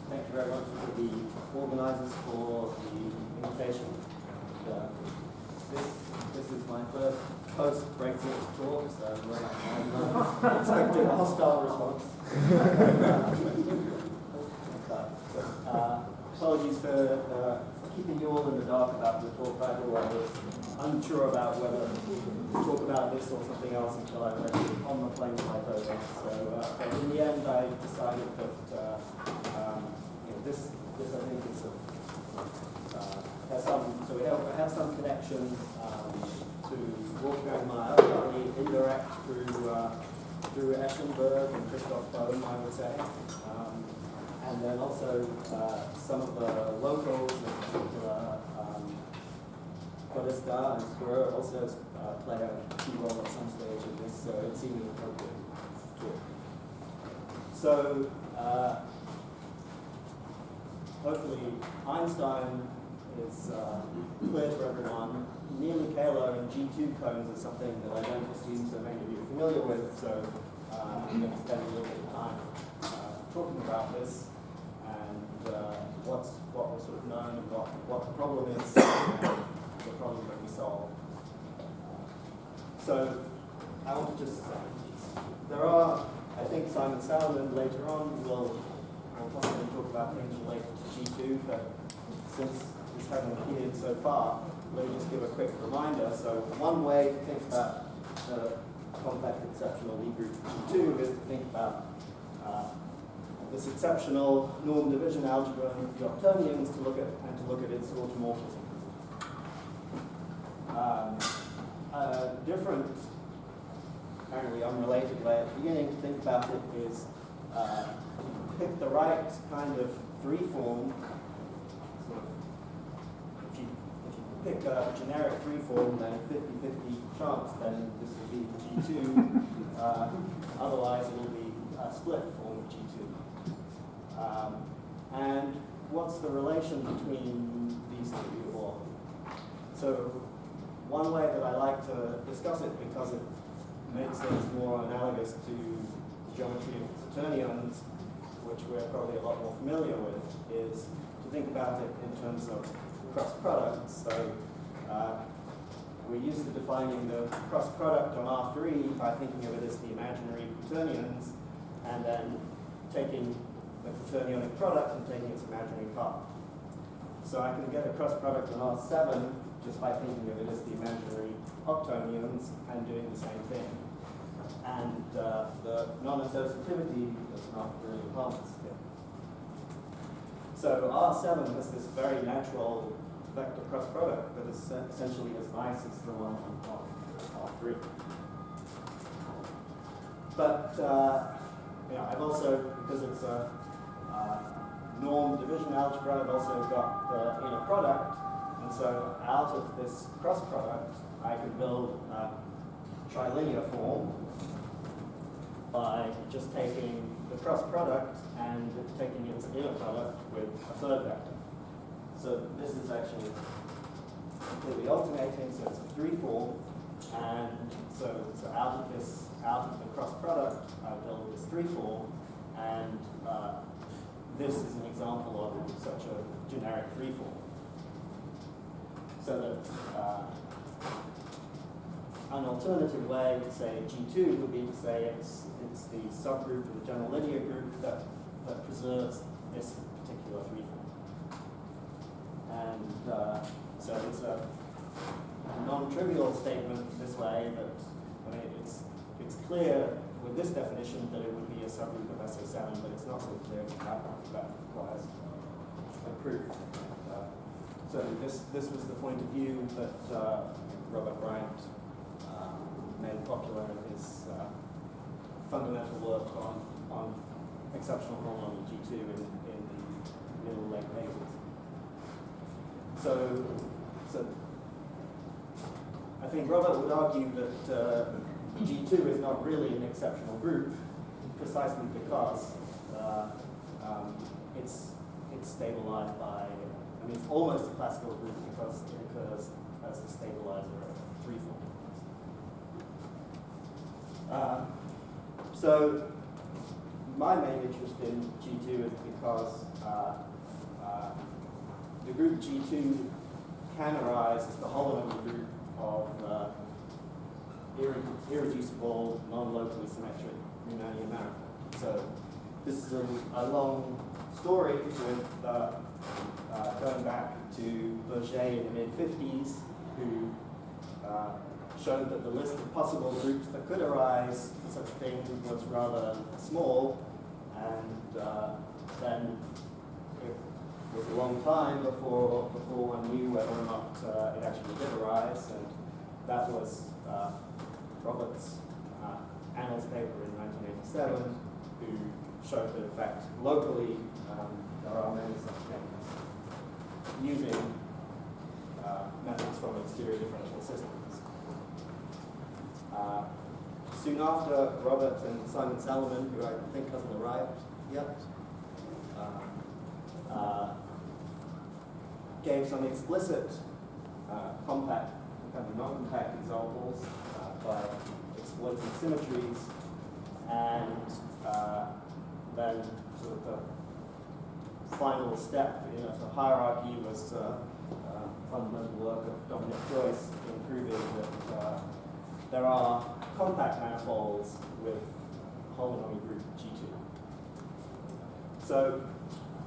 thank you very much to the organizers for the invitation. This is my first post-Brexit talk, so I'm expecting a hostile response. Apologies for keeping you all in the dark about the talk title. I was unsure about whether to talk about this or something else until I read it on the plane to my photo. So, but in the end, I decided that this I think is has some. So we have some connection to Wolfgang Meyer, partly indirect through Eschenberg and Christoph Bohm, I would say. And then also some of the locals, in particular Podesta and Spur, also play a key role at some stage in this, so it seemed an appropriate talk. So hopefully Einstein is clear to everyone. Nearly Kähler and G2 cones are something that I don't assume so many of you are familiar with, so I'm going to spend a little bit of time talking about this. What was sort of known and what the problem is, and the problem that we solve. So I want to just say, there are, I think Simon Salomon later on will possibly talk about things related to G2, but since this hasn't appeared so far, let me just give a quick reminder. So one way to think about the complex exceptional Lie group G2 is to think about this exceptional norm division algebra of the octonions to look at its automorphism. A different, apparently unrelated way at the beginning to think about it is pick the right kind of free form. Sort of, if you pick a generic free form, then 50-50 chance, then this will be G2. Otherwise, it will be a split form of G2. And what's the relation between these two? So one way that I like to discuss it, because it makes things more analogous to the geometry of quaternions, which we're probably a lot more familiar with, is to think about it in terms of cross products. So we're used to defining the cross product on R3 by thinking of it as the imaginary quaternions, and then taking the quaternionic product and taking its imaginary part. So I can get a cross product on R7 just by thinking of it as the imaginary octonions and doing the same thing. And the non-associativity does not really harness here. So R7 has this very natural vector cross product that is essentially as nice as the one on R3. But I've also, because it's a norm division algebra, I've also got the inner product, and so out of this cross product, I can build a trilinear form by just taking the cross product and taking its inner product with a third vector. So this is actually completely alternating, so it's a free form, and so out of the cross product, I build this free form, and this is an example of such a generic free form. So that an alternative way to say G2 would be to say it's the subgroup of the general linear group that preserves this particular free form. And so it's a non-trivial statement this way, but I mean it's clear with this definition that it would be a subgroup of SO7, but it's not so clear that requires a proof. So this was the point of view that Robert Bryant made popular in his fundamental work on exceptional holonomial G2 in the middle late 80s. So I think Robert would argue that G2 is not really an exceptional group, precisely because it's stabilized by, I mean, it's almost a classical group because it occurs as a stabilizer of free form. So my main interest in G2 is because the group G2 can arise as the holonomic group of irreducible, non-locally symmetric Riemannian manifolds. So this is a long story with going back to Bourget in the mid-50s, who showed that the list of possible groups that could arise for such a thing was rather small, and then it was a long time before one knew whether or not it actually did arise, and that was Robert's Annals paper in 1987, who showed that in fact locally there are many such things using methods from exterior differential systems. Soon after, Robert and Simon Salomon, who I think hasn't arrived yet, gave some explicit compact and non-compact examples by exploiting symmetries, and then sort of the final step in a hierarchy was fundamental work of Dominic Joyce in proving that there are compact manifolds with holonomic group G2. So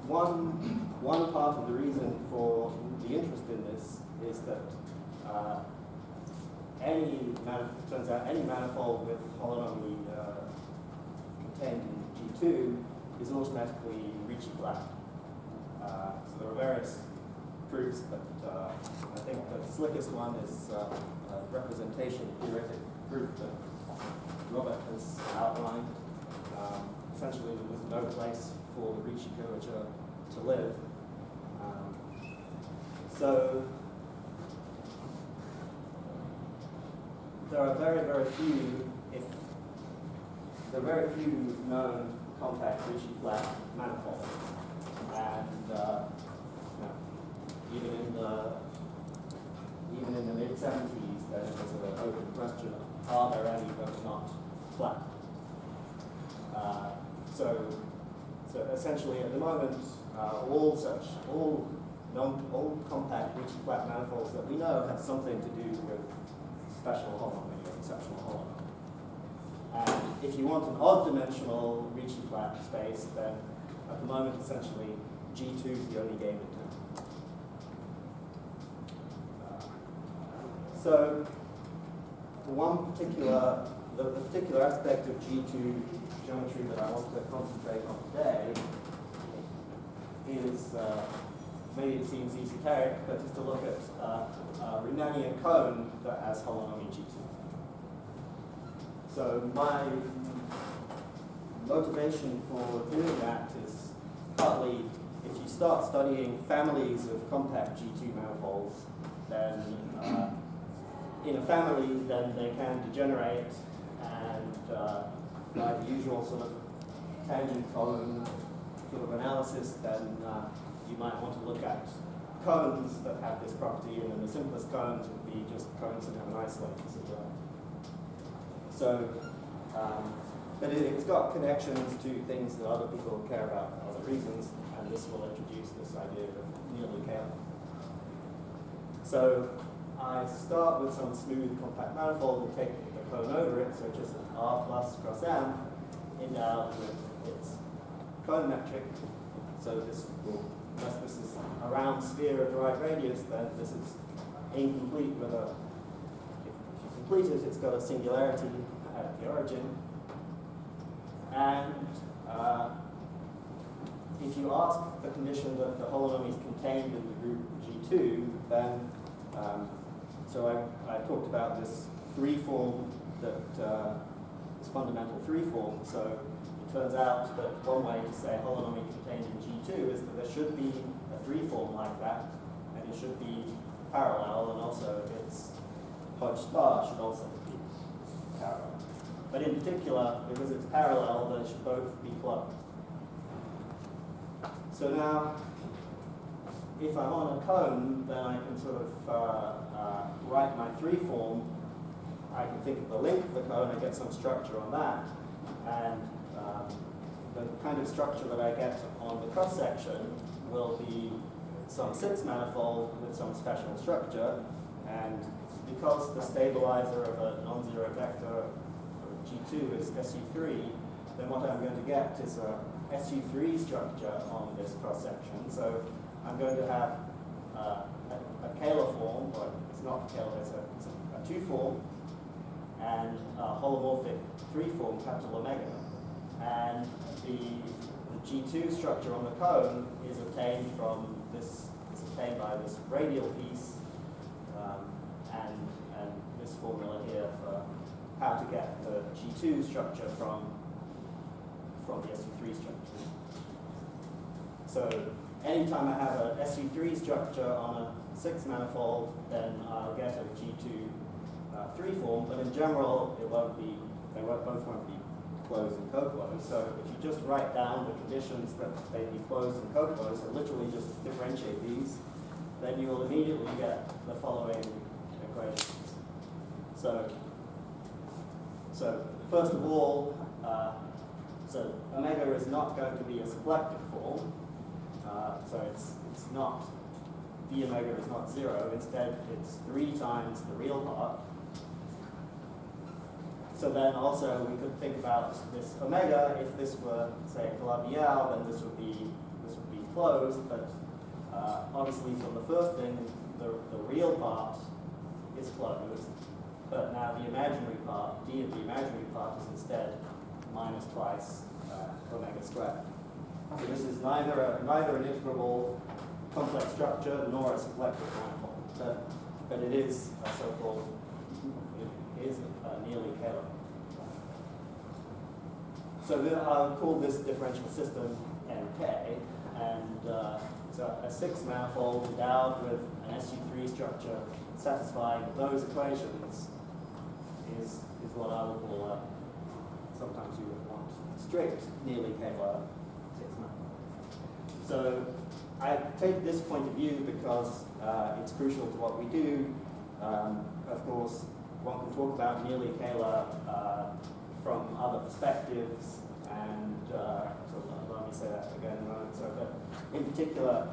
one part of the reason for the interest in this is that turns out any manifold with holonomy contained in G2 is automatically Ricci flat. So there are various proofs, but I think the slickest one is a representation theoretic proof that Robert has outlined. Essentially, there was no place for the Ricci curvature to live. So there are very few known compact Ricci flat manifolds, and even in the mid-70s, there was an open question: are there any that are not flat? So essentially, at the moment, all compact Ricci flat manifolds that we know have something to do with special holonomy or exceptional holonomy. And if you want an odd-dimensional Ricci flat space, then at the moment, essentially, G2 is the only game in town. So the particular aspect of G2 geometry that I want to concentrate on today is, maybe it seems esoteric, but just to look at a Riemannian cone that has holonomy G2. So my motivation for doing that is partly, if you start studying families of compact G2 manifolds, then in a family, then they can degenerate, and by the usual sort of tangent column sort of analysis, then you might want to look at cones that have this property, and then the simplest cones would be just cones that have an isolate as well. So, but it's got connections to things that other people care about for other reasons, and this will introduce this idea of nearly Kähler. So I start with some smooth compact manifold and take the cone over it, so just R plus cross M, end out with its cone metric. So this will, unless this is a round sphere of the right radius, then this is incomplete with a, if you complete it, it's got a singularity at the origin. And if you ask the condition that the holonomy is contained in the group G2, then so I talked about this three-form that is fundamental three-form. So it turns out that one way to say holonomy contained in G2 is that there should be a three-form like that, and it should be parallel, and also its Hodge star should also be parallel. But in particular, because it's parallel, they should both be closed. So now, if I'm on a cone, then I can sort of write my three-form. I can think of the length of the cone, I get some structure on that, and the kind of structure that I get on the cross-section will be some 6 manifold with some special structure, and because the stabilizer of a non-zero vector of G2 is SU3, then what I'm going to get is a SU3 structure on this cross-section. So I'm going to have a Kähler form, but it's not Kähler, it's a 2 form, and a holomorphic 3 form, capital omega. And the G2 structure on the cone is obtained from this, is obtained by this radial piece, and this formula here for how to get the G2 structure from the SU3 structure. So anytime I have a SU3 structure on a 6 manifold, then I'll get a G2 3 form, but in general it won't be, both won't be closed and co-closed. So if you just write down the conditions that they be closed and co-closed, so literally just differentiate these, then you will immediately get the following equations. So first of all, so omega is not going to be a symplectic form. So it's not, d omega is not 0. Instead, it's 3 times the real part. So then also we could think about this omega. If this were, say, a Calabi-Yau, then this would be closed. But obviously, from the first thing, the real part is closed. But now the imaginary part, d of the imaginary part, is instead minus twice omega squared. So this is neither an integrable complex structure nor a symplectic manifold, but it is a so-called, it is nearly Kähler. So I'll call this differential system NK, and so a 6 manifold endowed with an SU3 structure satisfying those equations is what I would call sometimes you would want strict nearly Kähler 6 manifold. So I take this point of view because it's crucial to what we do. Of course, one can talk about nearly Kähler from other perspectives, and so let me say that again in a moment. So, but in particular,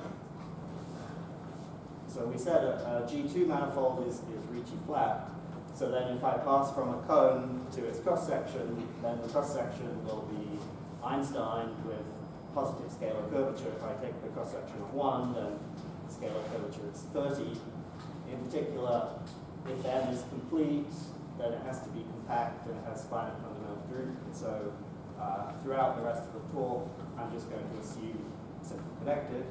so we said a G2 manifold is Ricci flat. So then if I pass from a cone to its cross-section, then the cross-section will be Einstein with positive scalar curvature. If I take the cross-section of 1, then scalar curvature is 30. In particular, if M is complete, then it has to be compact and it has finite fundamental group. And so throughout the rest of the talk, I'm just going to assume simply connected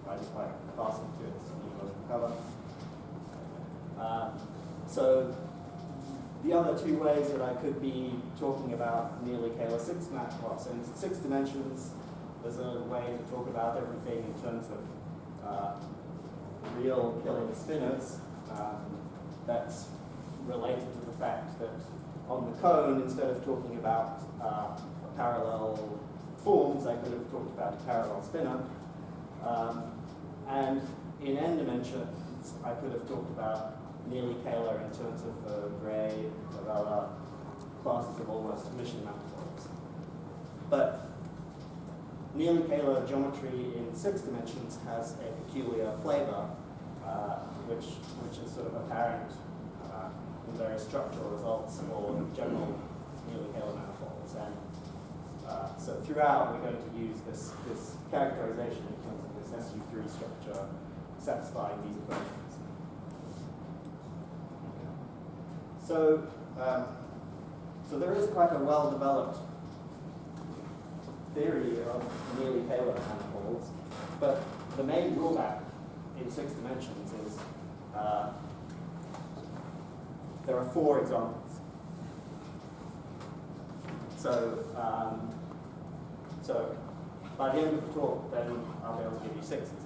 by just passing to its universal cover. So the other 2 ways that I could be talking about nearly Kähler 6 manifold, so in 6 dimensions, there's a way to talk about everything in terms of real killing spinners. That's related to the fact that on the cone, instead of talking about parallel forms, I could have talked about a parallel spinner. And in n dimensions, I could have talked about nearly Kähler in terms of Gray, Varela, classes of almost emission manifolds. But nearly Kähler geometry in 6 dimensions has a peculiar flavor, which is sort of apparent in various structural results or general nearly Kähler manifolds. And so throughout, we're going to use this characterization in terms of this SU3 structure satisfying these equations. So, so there is quite a well-developed theory of nearly Kähler manifolds, but the main drawback in 6 dimensions is there are 4 examples. So, so by the end of the talk, then I'll be able to give you 6 examples,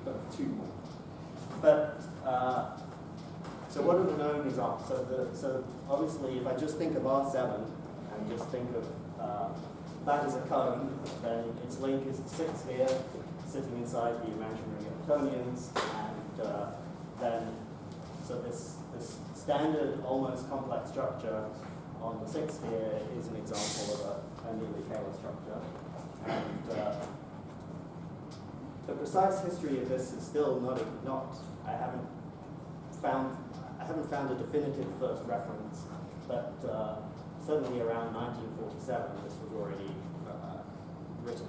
but 2 more. But so what are the known examples? So obviously, if I just think of R7 and just think of that as a cone, then its link is the 6th sphere sitting inside the imaginary Hamiltonians, and then so this standard almost complex structure on the 6th sphere is an example of a nearly Kähler structure. And the precise history of this is still not I haven't found a definitive first reference, but certainly around 1947 this was already written.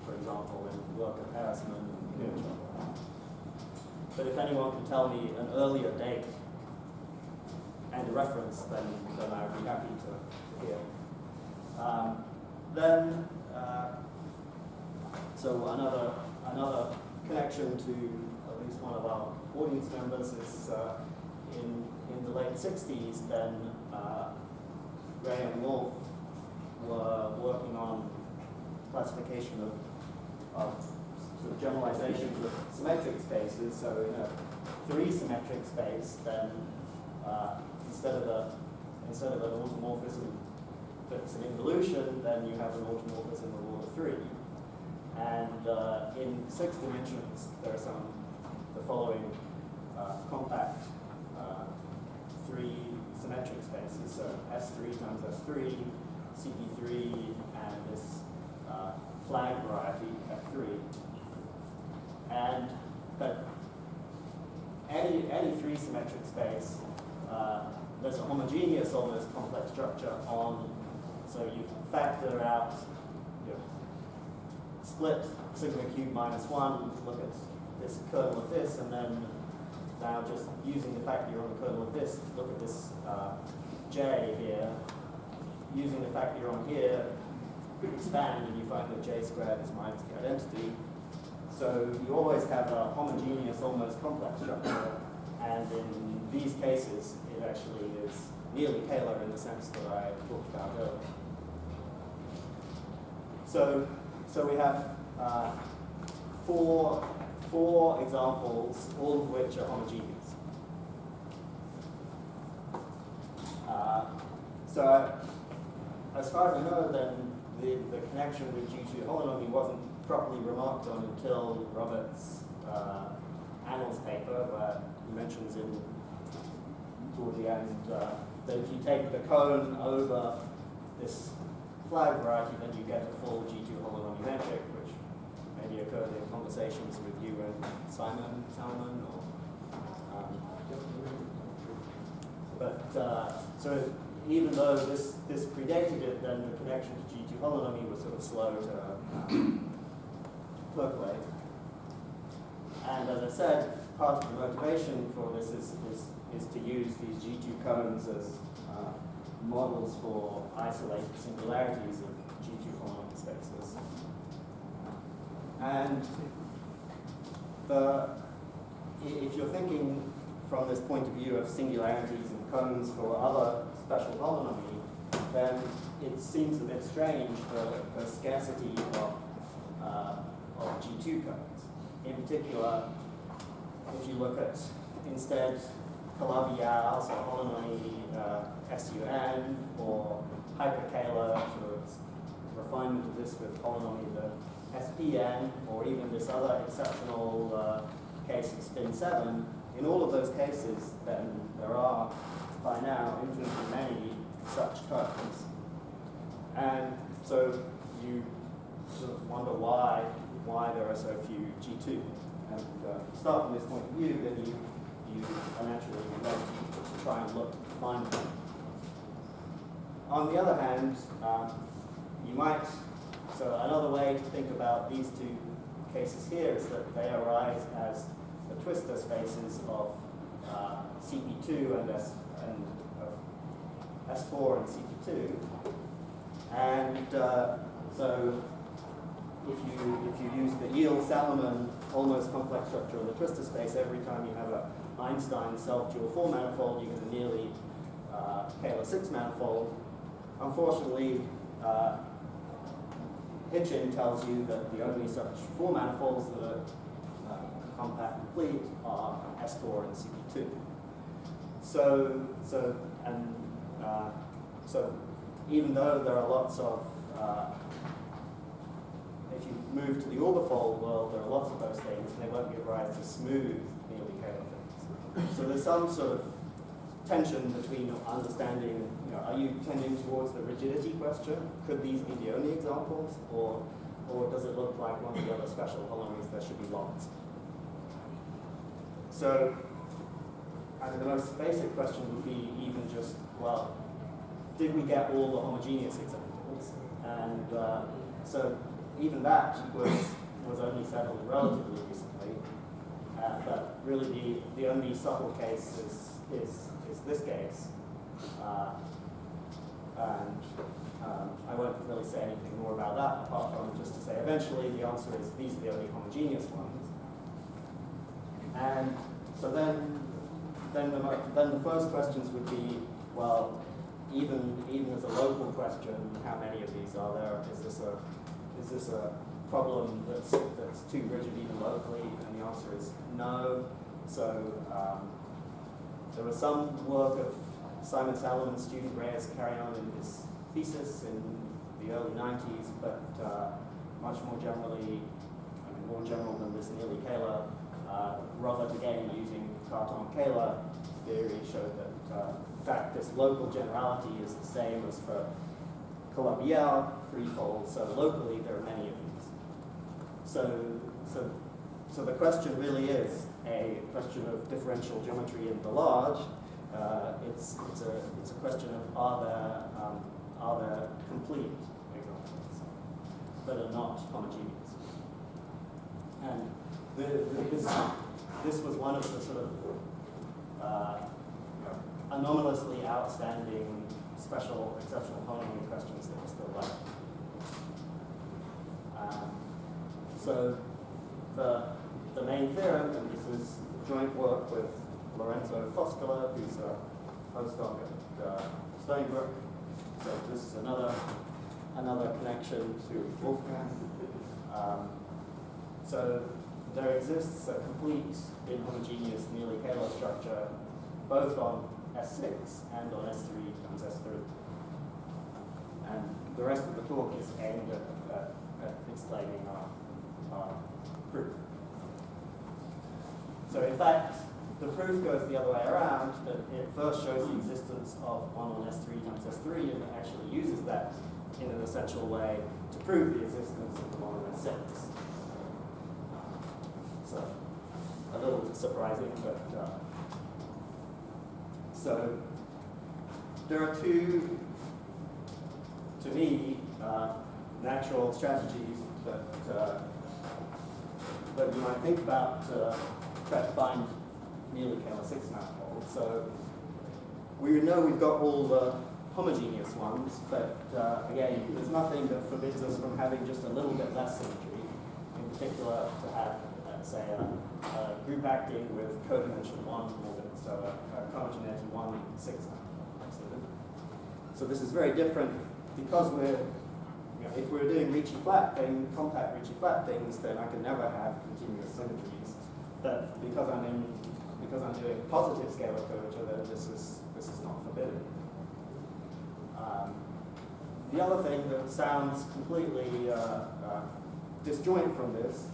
For example, in work of Haskins and Differential. But if anyone can tell me an earlier date and a reference, then I would be happy to hear. So another connection to at least one of our audience members is in the late 60s, then Ray and Wolf were working on classification of sort of generalizations of symmetric spaces. So in a three-symmetric space, then instead of an automorphism that's an involution, then you have an automorphism of order 3. And in 6 dimensions, there are the following compact 3 symmetric spaces. So S3 times S3, CP3, and this flag variety F3. But any 3 symmetric space, there's a homogeneous almost complex structure on, so you factor out, split sigma cube minus 1, look at this kernel of this, and then now just using the fact that you're on the kernel of this, look at this J here. Using the fact that you're on here, expand and you find that J squared is minus the identity. So you always have a homogeneous, almost complex structure, and in these cases, it actually is nearly Kähler in the sense that I talked about earlier. So we have four examples, all of which are homogeneous. So as far as I know, then the connection with G2 holonomy wasn't properly remarked on until Robert's Annals paper, where he mentions toward the end that if you take the cone over this flag variety, then you get a full G2 holonomy metric, which maybe occurred in conversations with you and Salmon, or so even though this predated it, then the connection to G2 holonomy was sort of slow to percolate. And as I said, part of the motivation for this is to use these G2 cones as models for isolated singularities of G2 holonomy spaces. And if you're thinking from this point of view of singularities and cones for other special holonomy, then it seems a bit strange the scarcity of G2 cones. In particular, if you look at instead Calabi-Yau, so holonomy SUN, or hyper-Kähler, sort of refinement of this with holonomy the SPN, or even this other exceptional case of spin 7, in all of those cases, then there are, by now, infinitely many such cones. And so you sort of wonder why there are so few G2. And to start from this point of view, then you are naturally led to try and find them. On the other hand, so another way to think about these two cases here is that they arise as the twistor spaces of CP2 and S4 and CP2. And so if you use the Eel-Salomon almost complex structure of the twistor space, every time you have an Einstein self-dual 4 manifold, you get a nearly Kähler 6 manifold. Unfortunately, Hitchin tells you that the only such 4 manifolds that are compact complete are S4 and CP2. So even though there are lots of if you move to the orbifold world, there are lots of those things, and they won't give rise to smooth nearly Kähler things. So there's some sort of tension between understanding are you tending towards the rigidity question? Could these be the only examples, or does it look like one of the other special holomies? There should be lots. So, I mean, the most basic question would be even just, well, did we get all the homogeneous examples? And so even that was only settled relatively recently. But really the only subtle case is this case. And I won't really say anything more about that apart from just to say eventually the answer is these are the only homogeneous ones. And so then the first questions would be, well, even as a local question, how many of these are there? Is this a problem that's too rigid even locally? And the answer is no. So there was some work of Simon Salamon's student Reyes carrying on in his thesis in the early 90s, but much more generally, I mean, more general than this nearly Kähler, Robert again using Cartan-Kähler theory showed that in fact this local generality is the same as for Calabier threefold, so locally there are many of these. So the question really is a question of differential geometry in the large. It's a question of are there complete examples that are not homogeneous? And this was one of the sort of anomalously outstanding special exceptional holonomy questions that were still left. So the main theorem, and this is joint work with Lorenzo Foscolo, who's a postdoc at Stony Brook. So this is another connection to Wolfgang. So there exists a complete inhomogeneous nearly Kähler structure, both on S6 and on S3 times S3. And the rest of the talk is aimed at explaining our proof. So in fact, the proof goes the other way around, that it first shows the existence of 1 on S3 times S3, and it actually uses that in an essential way to prove the existence of the 1 on S6. So, a little surprising, but so there are two, to me, natural strategies that you might think about to try to find nearly Kähler 6 manifolds. So we know we've got all the homogeneous ones, but again, there's nothing that forbids us from having just a little bit less symmetry, in particular to have, say, a group acting with codimension 1 orbit, so a homogeneity 1 6 manifold. So this is very different because if we're doing Ricci flat thing, compact Ricci flat things, then I can never have continuous symmetries. But because I'm doing positive scalar curvature, then this is not forbidden. The other thing that sounds completely disjoint from this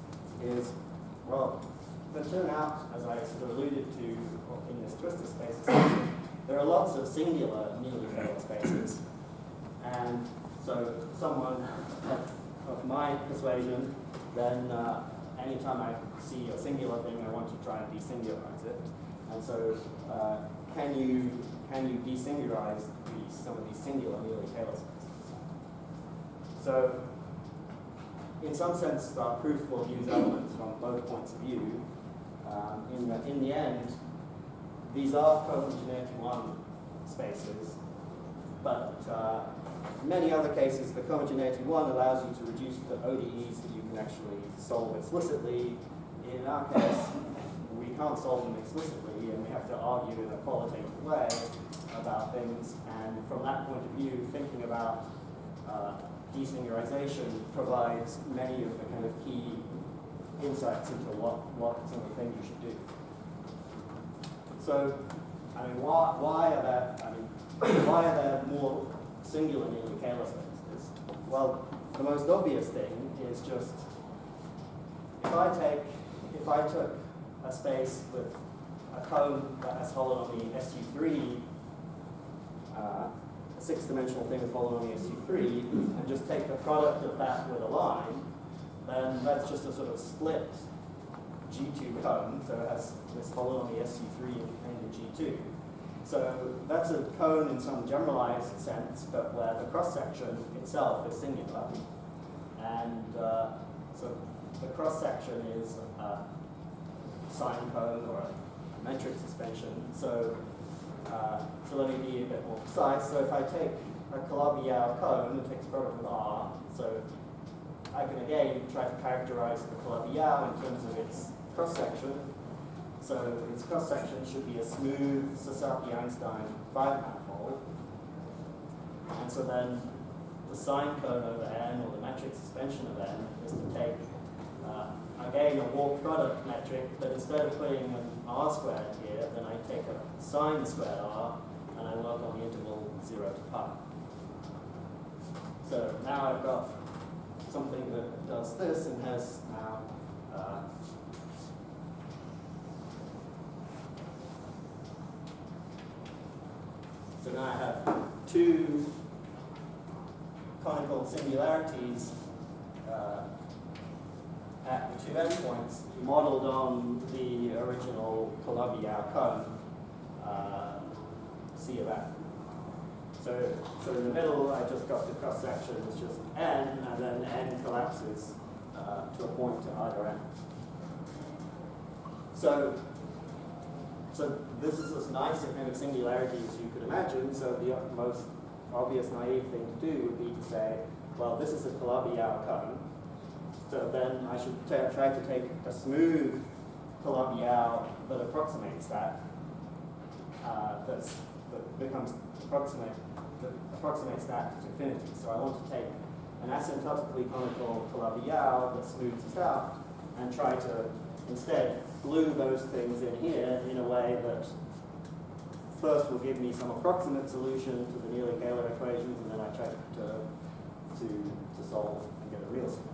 is, well, there turn out, as I sort of alluded to in this twistor space, there are lots of singular nearly Kähler spaces. And so someone of my persuasion, then anytime I see a singular thing, I want to try and desingularize it. And so can you desingularize some of these singular nearly Kähler spaces? So in some sense, our proof will use elements from both points of view. In the end, these are cohomogeneity 1 spaces, but in many other cases, the cohomogeneity 1 allows you to reduce to ODEs that you can actually solve explicitly. In our case, we can't solve them explicitly, and we have to argue in a qualitative way about things. And from that point of view, thinking about desingularization provides many of the kind of key insights into what some of the things you should do. So, I mean, why are there more singular nearly Kähler spaces? Well, the most obvious thing is just if I took a space with a cone that has holonomy SU3, six-dimensional thing with polynomial SU3 and just take the product of that with a line, then that's just a sort of split G2 cone, so it has this polynomial SU3 and G2. So that's a cone in some generalized sense, but where the cross-section itself is singular. And so the cross-section is a sine cone or a metric suspension. So let me be a bit more precise. So if I take a Calabi-Yau cone, it takes product with R. So I can again try to characterize the Calabi-Yau in terms of its cross-section. So its cross-section should be a smooth Sasaki-Einstein 5-manifold. And so then the sine cone over n, or the metric suspension of n, is to take, again, a warp product metric, but instead of putting an r squared here, then I take a sine squared r, and I work on the interval 0 to pi. So now I've got something that does this and has now so now I have two conical singularities at the two endpoints modeled on the original Calabi-Yau cone, C of n. So in the middle, I just got the cross section is just n, and then n collapses to a point at either end. So this is as nice a kind of singularity as you could imagine. So the most obvious naive thing to do would be to say, well, this is a Calabi-Yau cone. So then I should try to take a smooth Calabi-Yau that approximates that, that approximates that to infinity. So I want to take an asymptotically conical Calabi-Yau that smooths this out and try to instead glue those things in here in a way that first will give me some approximate solution to the Neely Kähler equations, and then I try to solve and get a real solution.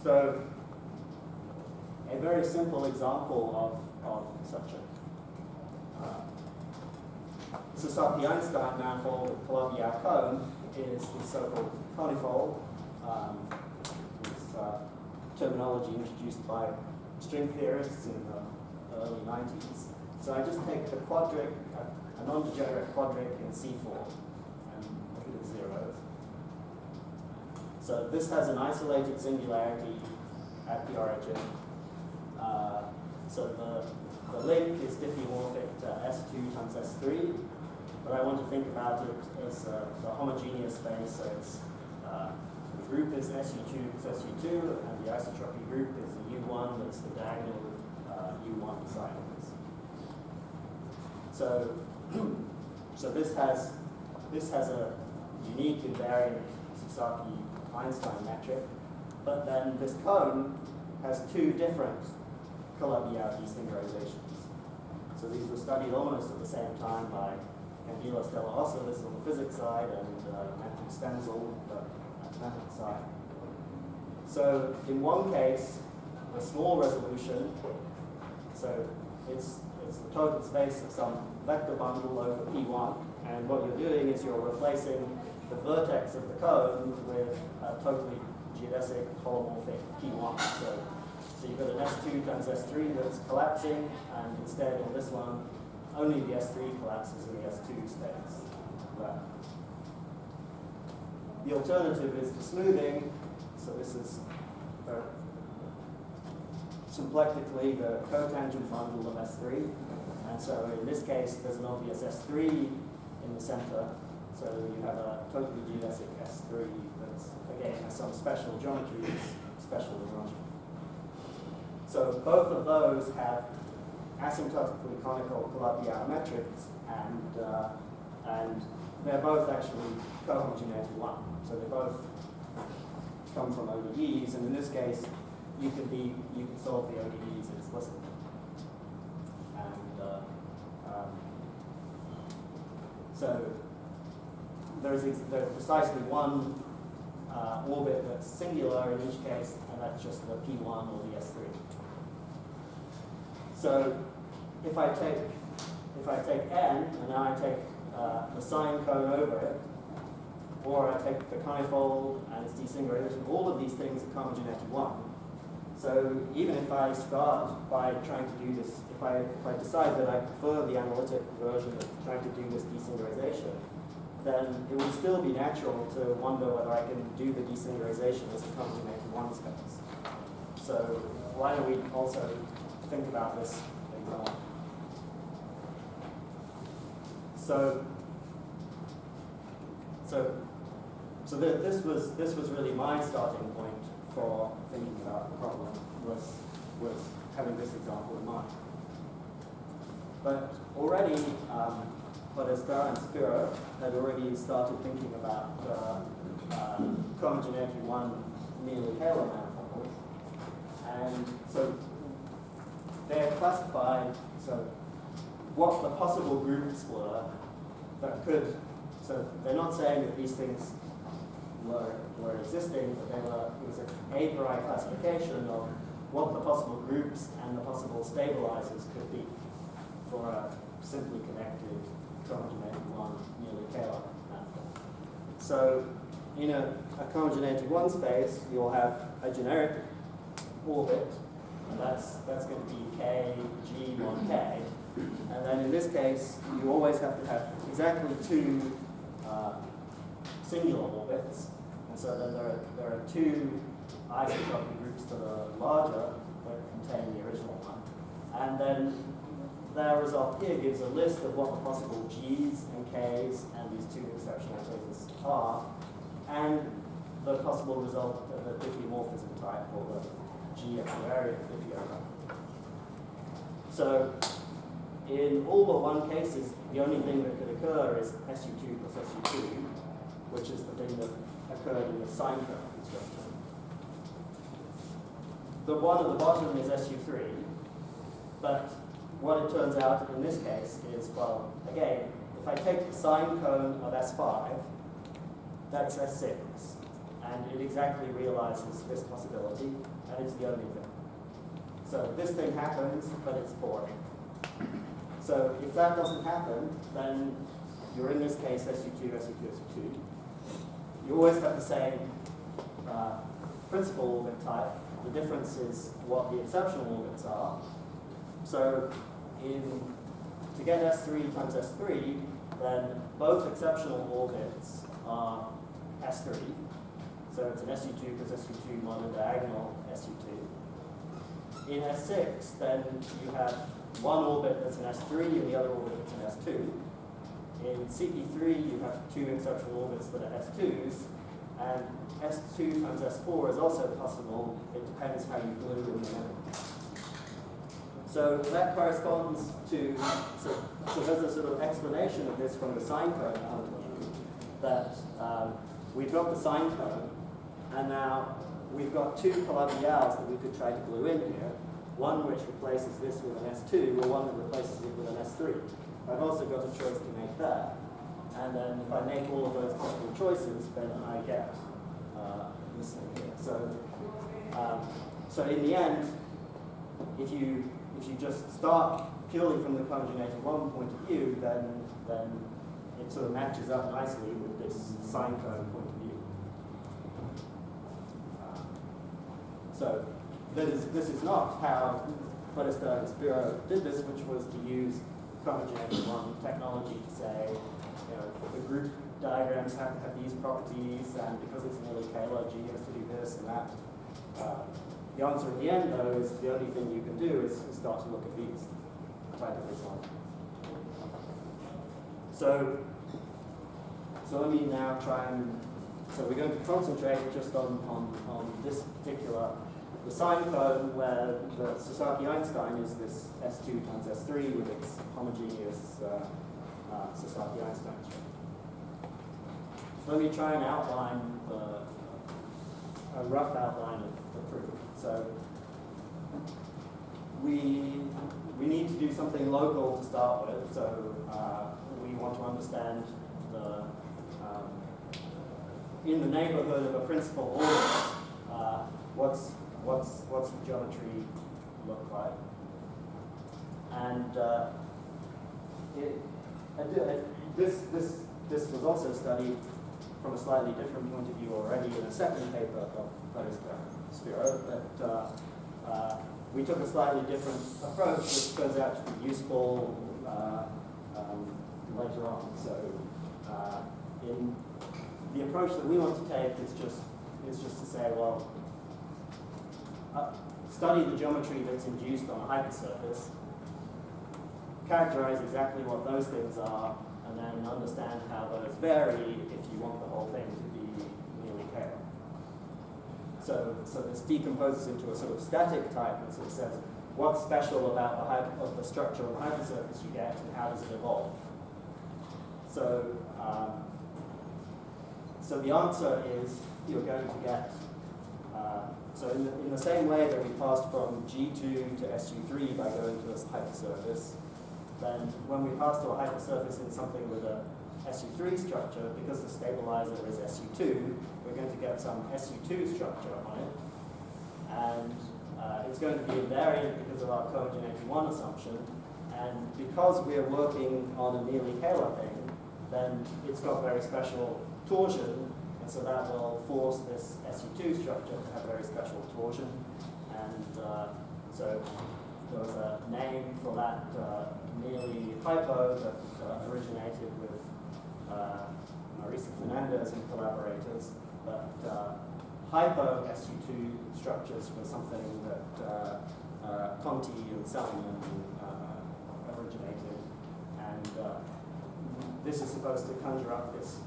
So a very simple example of such a Sasaki-Einstein manifold with Calabi-Yau cone is the so-called conifold. Terminology introduced by string theorists in the early 90s. So I just take the quadric, a non-degenerate quadric in C4, and look at its zeros. So this has an isolated singularity at the origin. So the link is diffeomorphic to S2 times S3, but I want to think about it as the homogeneous space. So it's the group is SU2 plus SU2, and the isotropy group is the U1 that's the diagonal U1 beside this. So this has a unique invariant Sasaki-Einstein metric, but then this cone has two different Calabi-Yau desingularizations. So these were studied almost at the same time by Candela Stella Ossolis on the physics side and Matthew Stenzel on the mathematics side. So in one case, a small resolution, so it's the total space of some vector bundle over P1, and what you're doing is you're replacing the vertex of the cone with a totally geodesic holomorphic P1. So you've got an S2 times S3 that's collapsing, and instead in this one, only the S3 collapses and the S2 stays. Right. The alternative is the smoothing. So this is symplectically the cotangent bundle of S3. And so in this case, there's an obvious S3 in the center. So you have a totally geodesic S3 that's, again, has some special geometry that's special to geometry. So both of those have asymptotically conical Calabi-Yau metrics, and they're both actually cohomogeneous to 1. So they both come from ODEs, and in this case, you can solve the ODEs explicitly. And so there's precisely one orbit that's singular in each case, and that's just the P1 or the S3. So if I take if I take n, and now I take the sine cone over it, or I take the manifold and its desingularization, all of these things are homogeneity 1. So even if I start by trying to do this, if I decide that I prefer the analytic version of trying to do this desingularization, then it will still be natural to wonder whether I can do the desingularization as a homogeneity 1 space. So why don't we also think about this example? So this was really my starting point for thinking about the problem, was having this example in mind. But already, Podesta and Spiro had already started thinking about homogeneity 1 merely Kähler manifolds. And so they're classified, so what the possible groups were that could, so they're not saying that these things were existing, but it was an a priori classification of what the possible groups and the possible stabilizers could be for a simply connected homogeneity 1 merely Kähler manifold. So in a homogeneity 1 space, you'll have a generic orbit, and that's going to be k, g, 1k. And then in this case, you always have to have exactly 2 singular orbits. And so then there are 2 isotropy groups that are larger that contain the original one. And then their result here gives a list of what the possible g's and k's and these 2 exceptional things are, and the possible result of the diffeomorphism type, or the G equivariant diffeomorphism. So in all but one cases, the only thing that could occur is SU2 plus SU2, which is the thing that occurred in the sine curve construction. The one at the bottom is SU3, but what it turns out in this case is, well, again, if I take the sine cone of S5, that's S6, and it exactly realizes this possibility, and it's the only thing. So this thing happens, but it's boring. So if that doesn't happen, then you're in this case SU2, SU2, SU2. You always have the same principal orbit type. The difference is what the exceptional orbits are. So to get S3 times S3, then both exceptional orbits are S3. So it's an SU2 plus SU2 monodiagonal SU2. In S6, then you have one orbit that's an S3 and the other orbit that's an S2. In CP3, you have 2 exceptional orbits that are S2s, and S2 times S4 is also possible. It depends how you glue in the middle. So that corresponds to, so there's a sort of explanation of this from the sine cone that we've got the sine cone, and now we've got 2 calabi-Yaos that we could try to glue in here, one which replaces this with an S2, or one that replaces it with an S3. I've also got a choice to make there. And then if I make all of those possible choices, then I get this thing here. So in the end, if you just start purely from the homogeneity 1 point of view, then it sort of matches up nicely with this sine cone point of view. So this is not how Podesta and Spiro did this, which was to use homogeneity 1 technology to say, the group diagrams have to have these properties, and because it's nearly Kähler, G has to do this and that. The answer in the end, though, is the only thing you can do is start to look at these type of examples. So let me now try and, so we're going to concentrate just on this particular, the sine cone where the Sasaki-Einstein is this S2 times S3 with its homogeneous Sasaki-Einstein structure. So let me try and outline a rough outline of the proof. So we need to do something local to start with. So we want to understand in the neighborhood of a principal orbit, what's the geometry look like? And This was also studied from a slightly different point of view already in a second paper of Spiro, but we took a slightly different approach, which turns out to be useful later on. So, in the approach that we want to take is just to say, well, study the geometry that's induced on a hypersurface, characterize exactly what those things are, and then understand how those vary if you want the whole thing to be nearly Kähler. So this decomposes into a sort of static type that sort of says what's special about the structure of the hypersurface you get and how does it evolve. So, so the answer is you're going to get, so in the same way that we passed from G2 to SU3 by going to a hypersurface, then when we pass to a hypersurface in something with a SU3 structure, because the stabilizer is SU2, we're going to get some SU2 structure on it. And it's going to be invariant because of our cohomogeneity 1 assumption. And because we're working on a nearly Kähler thing, then it's got very special torsion, and so that will force this SU2 structure to have very special torsion. And so there was a name for that nearly hypo that originated with Marisa Fernandez and collaborators, but hypo SU2 structures were something that Conti and Salomon originated, and this is supposed to conjure up this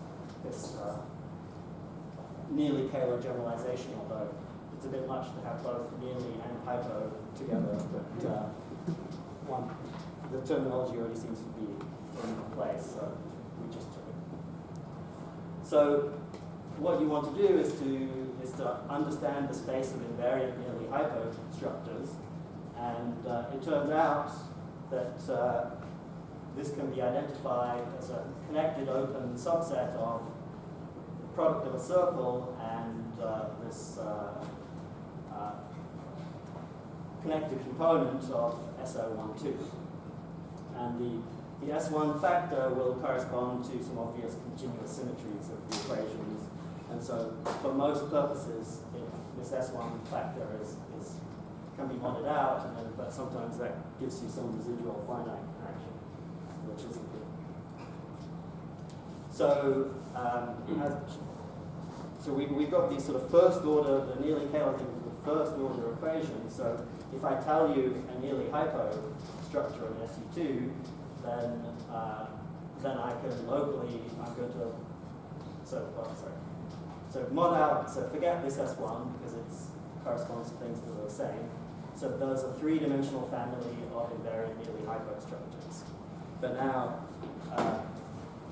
nearly Kähler generalization, although it's a bit much to have both nearly and hypo together, but the terminology already seems to be in place, so we just took it. So what you want to do is to understand the space of invariant nearly hypo structures, and it turns out that this can be identified as a connected open subset of the product of a circle and this connected component of SO12. And the S1 factor will correspond to some obvious continuous symmetries of the equations. And so for most purposes, this S1 factor can be modded out, but sometimes that gives you some residual finite action, which isn't good. So, so we've got these sort of first order, the nearly Kähler thing is the first order equation. So if I tell you a nearly hypo structure in SU2, then I can locally, I'm going to, so mod out, so forget this S1 because it corresponds to things that are the same. So there's a three-dimensional family of invariant nearly hypo structures. But now,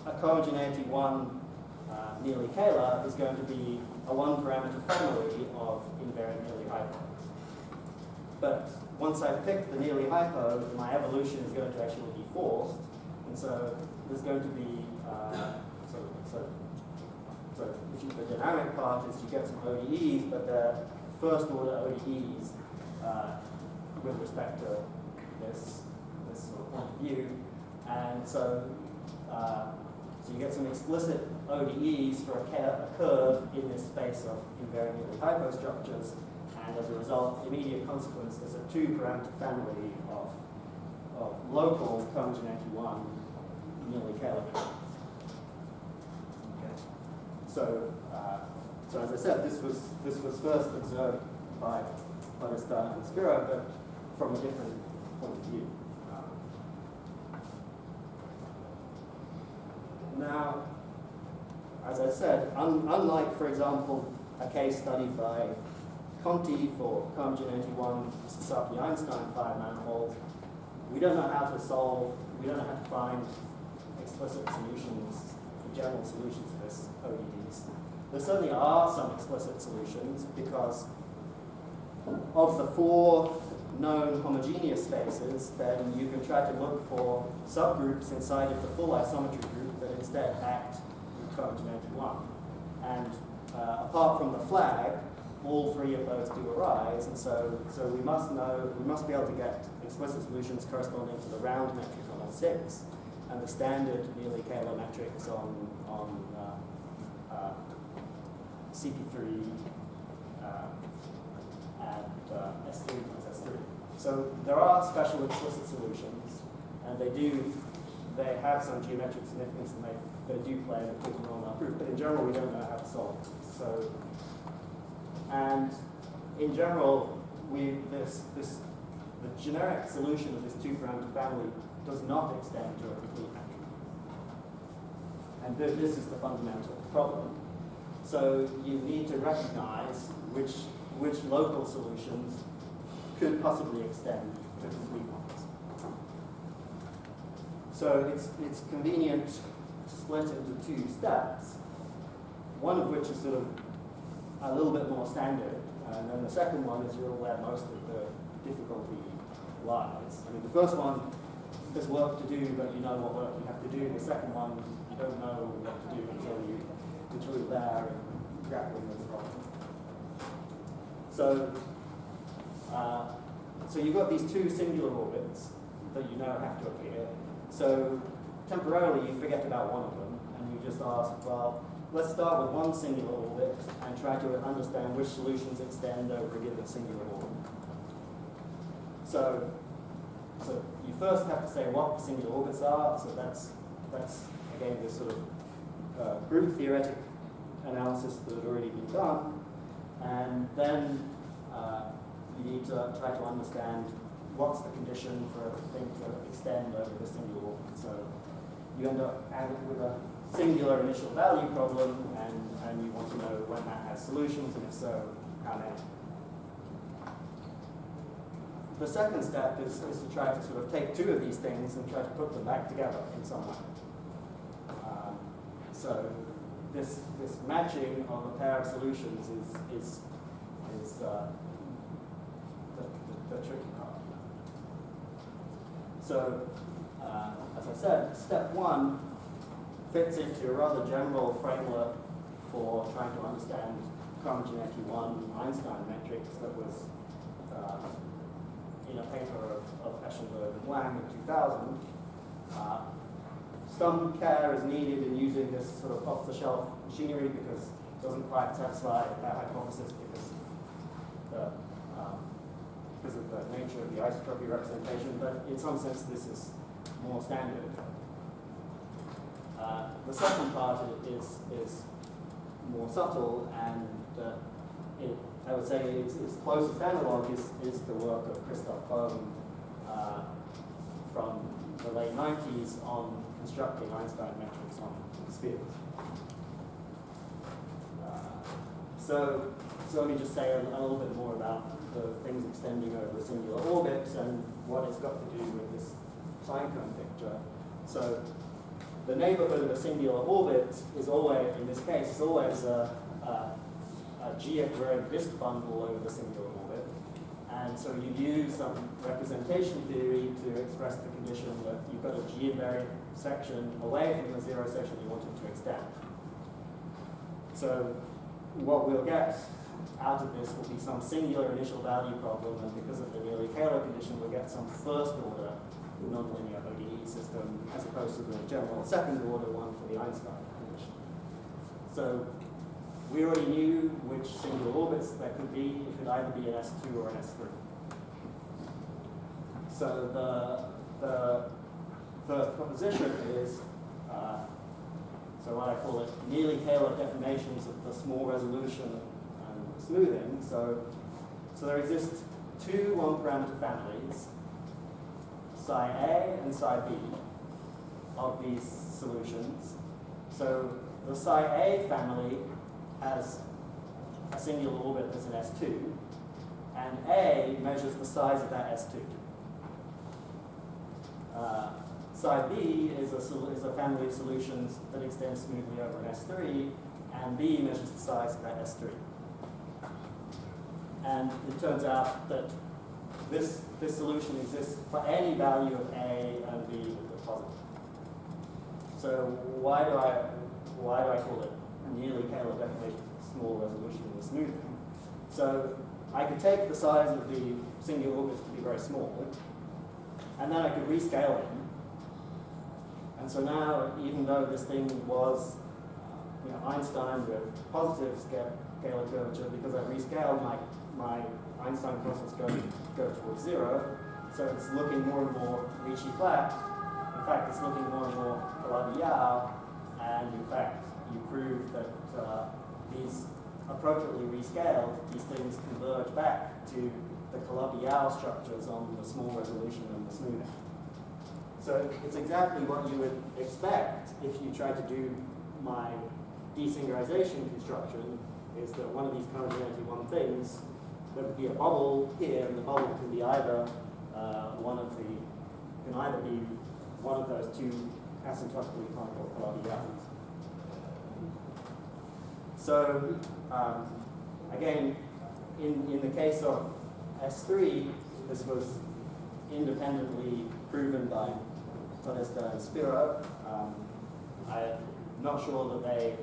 a cohomogeneity 1 nearly Kähler is going to be a one-parameter family of invariant nearly hypos. But once I've picked the nearly hypo, my evolution is going to actually be forced, and so there's going to be so the dynamic part is you get some ODEs, but they're first order ODEs with respect to this sort of point of view, and so you get some explicit ODEs for a curve in this space of invariant nearly hypo structures, and as a result, immediate consequence, there's a two-parameter family of local cohomogeneity 1 nearly Kähler. So, so as I said, this was first observed by Einstein and Spiro, but from a different point of view. Now, as I said, unlike, for example, a case studied by Conti for cohomogeneity 1 Sasaki-Einstein 5 manifold, we don't know how to solve, we don't know how to find explicit solutions, general solutions to this ODEs. There certainly are some explicit solutions because of the 4 known homogeneous spaces, then you can try to look for subgroups inside of the full isometry group that instead act with cohomogeneity 1. And apart from the flag, all 3 of those do arise, and so we must be able to get explicit solutions corresponding to the round metric on L6. and the standard nearly Kähler metrics on CP3 and S3 plus S3. So there are special explicit solutions, and they have some geometric significance, and they do play an important role in our proof. But in general, we don't know how to solve it. So, and in general, the generic solution of this two-parameter family does not extend to a complete metric. And this is the fundamental problem. So you need to recognize which local solutions could possibly extend to complete ones. So it's convenient to split into two steps, one of which is sort of a little bit more standard, and then the second one is where most of the difficulty lies. I mean, the first one, there's work to do, but you know what work you have to do. The second one, you don't know what to do until you're there and grappling with the problem. So you've got these two singular orbits that you know have to appear. So temporarily you forget about one of them, and you just ask, well, let's start with one singular orbit and try to understand which solutions extend over a given singular orbit. So you first have to say what the singular orbits are. So that's again this sort of group theoretic analysis that had already been done, and then you need to try to understand what's the condition for a thing to extend over the singular orbit. So you end up with a singular initial value problem, and you want to know when that has solutions, and if so, how many. The second step is to try to sort of take two of these things and try to put them back together in some way. So this matching of a pair of solutions is the tricky part. So as I said, step one fits into a rather general framework for trying to understand homogeneity 1 Einstein metrics that was in a paper of Eschenberg and Wang in 2000. Some care is needed in using this sort of off-the-shelf machinery because it doesn't quite satisfy our hypothesis because of the nature of the isotropy representation, but in some sense this is more standard. The second part is more subtle, and I would say its closest analog is the work of Christoph Bohm from the late 90s on constructing Einstein metrics on spheres. So let me just say a little bit more about the things extending over singular orbits and what it's got to do with this sine cone picture. So the neighborhood of a singular orbit is always, in this case, is always a geoderic disk bundle over the singular orbit. And so you use some representation theory to express the condition that you've got a geoderic section away from the zero section you want it to extend. So what we'll get out of this will be some singular initial value problem, and because of the nearly Kähler condition, we'll get some first order nonlinear ODE system as opposed to the general second order one for the Einstein condition. So we already knew which singular orbits there could be. It could either be an S2 or an S3. So the first proposition is, so what I call it nearly Kähler deformations of the small resolution and smoothing. So there exist two one-parameter families, psi A and psi B, of these solutions. So the psi A family has a singular orbit that's an S2, and A measures the size of that S2. Psi B is a family of solutions that extends smoothly over an S3, and B measures the size of that S3. And it turns out that this solution exists for any value of A and B with the positive. So why do I call it nearly Kähler deformation, small resolution and smoothing? So I could take the size of the singular orbits to be very small, and then I could rescale them And so now, even though this thing was Einstein with positive scalar curvature, because I've rescaled my Einstein process go towards 0, so it's looking more and more Ricci flat. In fact, it's looking more and more Calabi-Yau, and in fact, you prove that these appropriately rescaled, these things converge back to the Calabi-Yau structures on the small resolution and the smoothing. So it's exactly what you would expect if you try to do my desynchronization construction, is that one of these homogeneity one things, there would be a bubble here, and the bubble can be either one of those two asymptotically conical Calabi-Yaus. So again, in the case of S3, this was independently proven by Todesta and Spiro. I'm not sure that they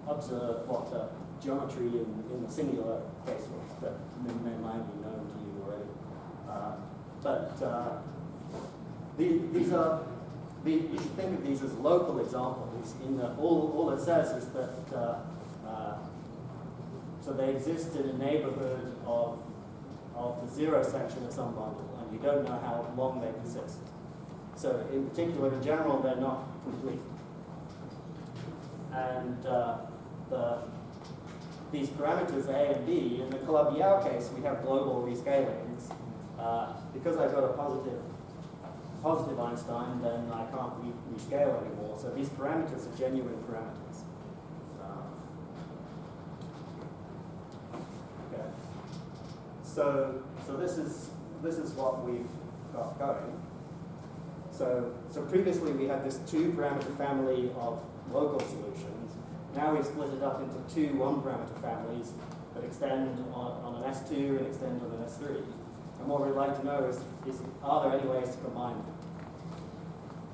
observed what the geometry in the singular case was, that might be known to you already. You should think of these as local examples. In that all it says is that so they exist in a neighborhood of the zero section of some bundle, and you don't know how long they persist. So in particular, in general, they're not complete. And these parameters A and B, in the Calabi-Yau case, we have global rescalings. Because I've got a positive Einstein, then I can't rescale anymore. So these parameters are genuine parameters. Okay. So this is what we've got going. So previously we had this 2-parameter family of local solutions. Now we've split it up into 2 1-parameter families that extend on an S2 and extend on an S3. And what we'd like to know is are there any ways to combine them?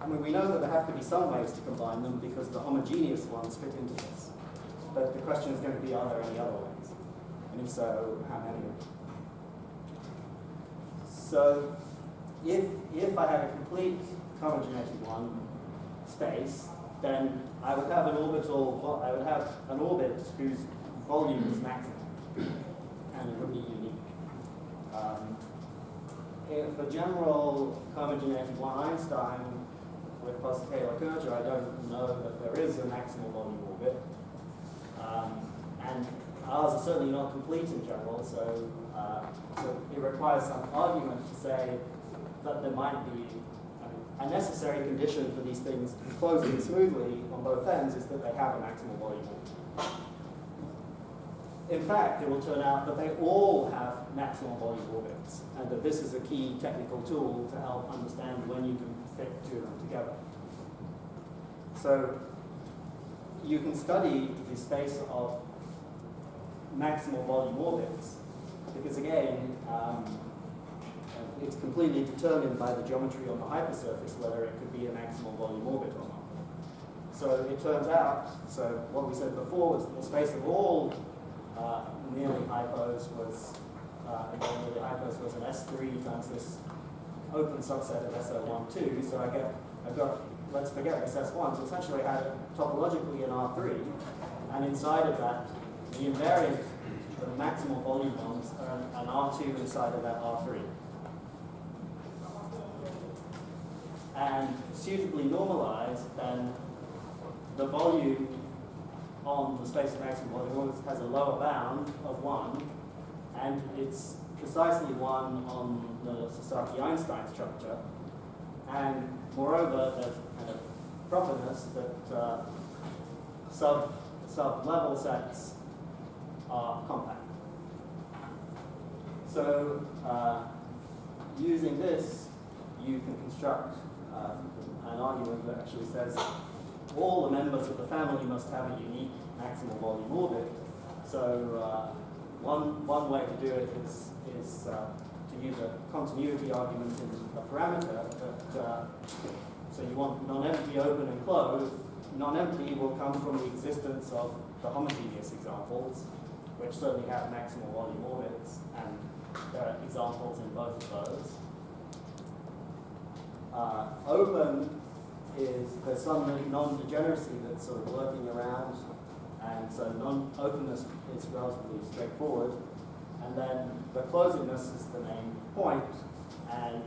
I mean, we know that there have to be some ways to combine them because the homogeneous ones fit into this. But the question is going to be, are there any other ways? And if so, how many of them? So if I had a complete homogeneity one space, then I would have an orbit whose volume is maximum, and it would be unique. If a general homogeneity one Einstein with positive Kähler curvature, I don't know that there is a maximal volume orbit, and ours are certainly not complete in general, so it requires some argument to say that there might be a necessary condition for these things closing smoothly on both ends is that they have a maximal volume orbit. In fact, it will turn out that they all have maximal volume orbits, and that this is a key technical tool to help understand when you can fit 2 of them together. So you can study the space of maximal volume orbits, because again, it's completely determined by the geometry on the hypersurface whether it could be a maximal volume orbit or not. So it turns out, so what we said before was the space of all nearly hypos was an S3 times this open subset of SO12. So I've got, let's forget this S1. So essentially I had it topologically in R3, and inside of that, the invariant, the maximal volume ones are an R2 inside of that R3. And suitably normalized, then the volume on the space of maximum volume has a lower bound of 1, and it's precisely 1 on the Sasaki-Einstein structure. And moreover, there's kind of properness that sub-level sets are compact. So using this, you can construct an argument that actually says all the members of the family must have a unique maximal volume orbit. So one way to do it is to use a continuity argument in a parameter. So you want non-empty open and closed. Non-empty will come from the existence of the homogeneous examples, which certainly have maximal volume orbits, and there are examples in both of those. Open is there's some non-degeneracy that's sort of lurking around, and so non-openness is relatively straightforward. And then the closedness is the main point, and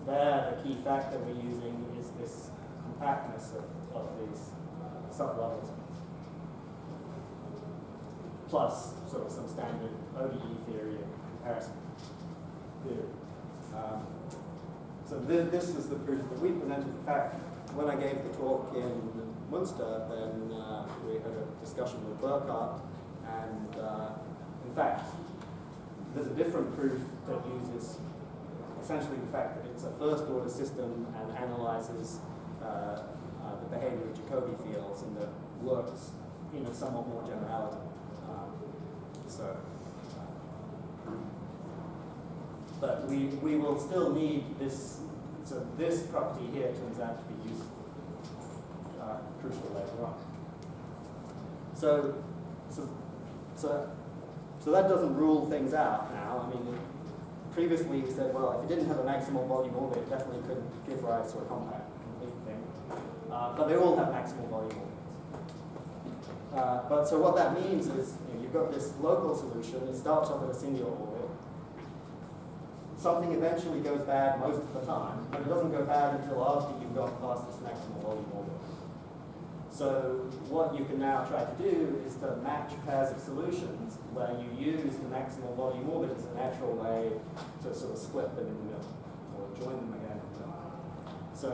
there the key factor we're using is this compactness of these sublevels, plus sort of some standard ODE theory and comparison theory. So this is the proof that we presented. In fact, when I gave the talk in Munster, then we had a discussion with Burkhardt, and in fact, there's a different proof that uses essentially the fact that it's a first-order system and analyzes the behavior of Jacobi fields and that works in a somewhat more generality. But we will still need this. So this property here turns out to be useful, crucial later on. So that doesn't rule things out now. I mean, previously we said, well, if it didn't have a maximal volume orbit, it definitely couldn't give rise to a compact complete thing. But they all have maximal volume orbits. But so what that means is you've got this local solution. It starts off at a singular orbit. Something eventually goes bad most of the time, but it doesn't go bad until after you've gone past this maximal volume orbit. So what you can now try to do is to match pairs of solutions where you use the maximal volume orbit as a natural way to sort of split them in the middle, or join them again in the middle. So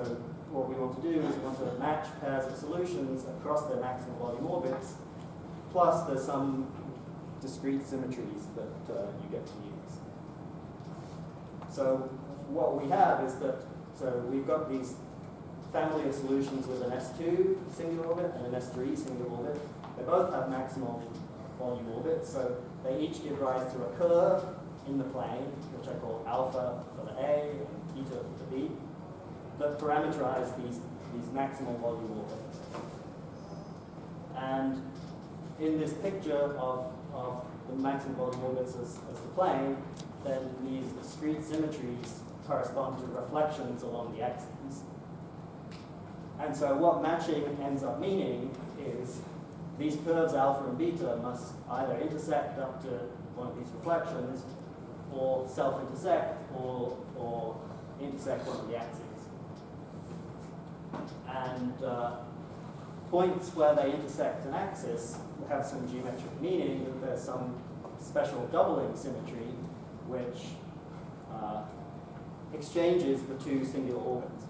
what we want to do is we want to match pairs of solutions across their maximal volume orbits, plus there's some discrete symmetries that you get to use. So what we have is that, so we've got these family of solutions with an S2 singular orbit and an S3 singular orbit. They both have maximal volume orbits, so they each give rise to a curve in the plane, which I call alpha for the A and theta for the B, that parameterize these maximal volume orbits. And in this picture of the maximal volume orbits as the plane, then these discrete symmetries correspond to reflections along the axes. And so what matching ends up meaning is these curves alpha and beta must either intersect up to one of these reflections, or self-intersect, or intersect one of the axes. And points where they intersect an axis have some geometric meaning, that there's some special doubling symmetry which exchanges the two singular orbits,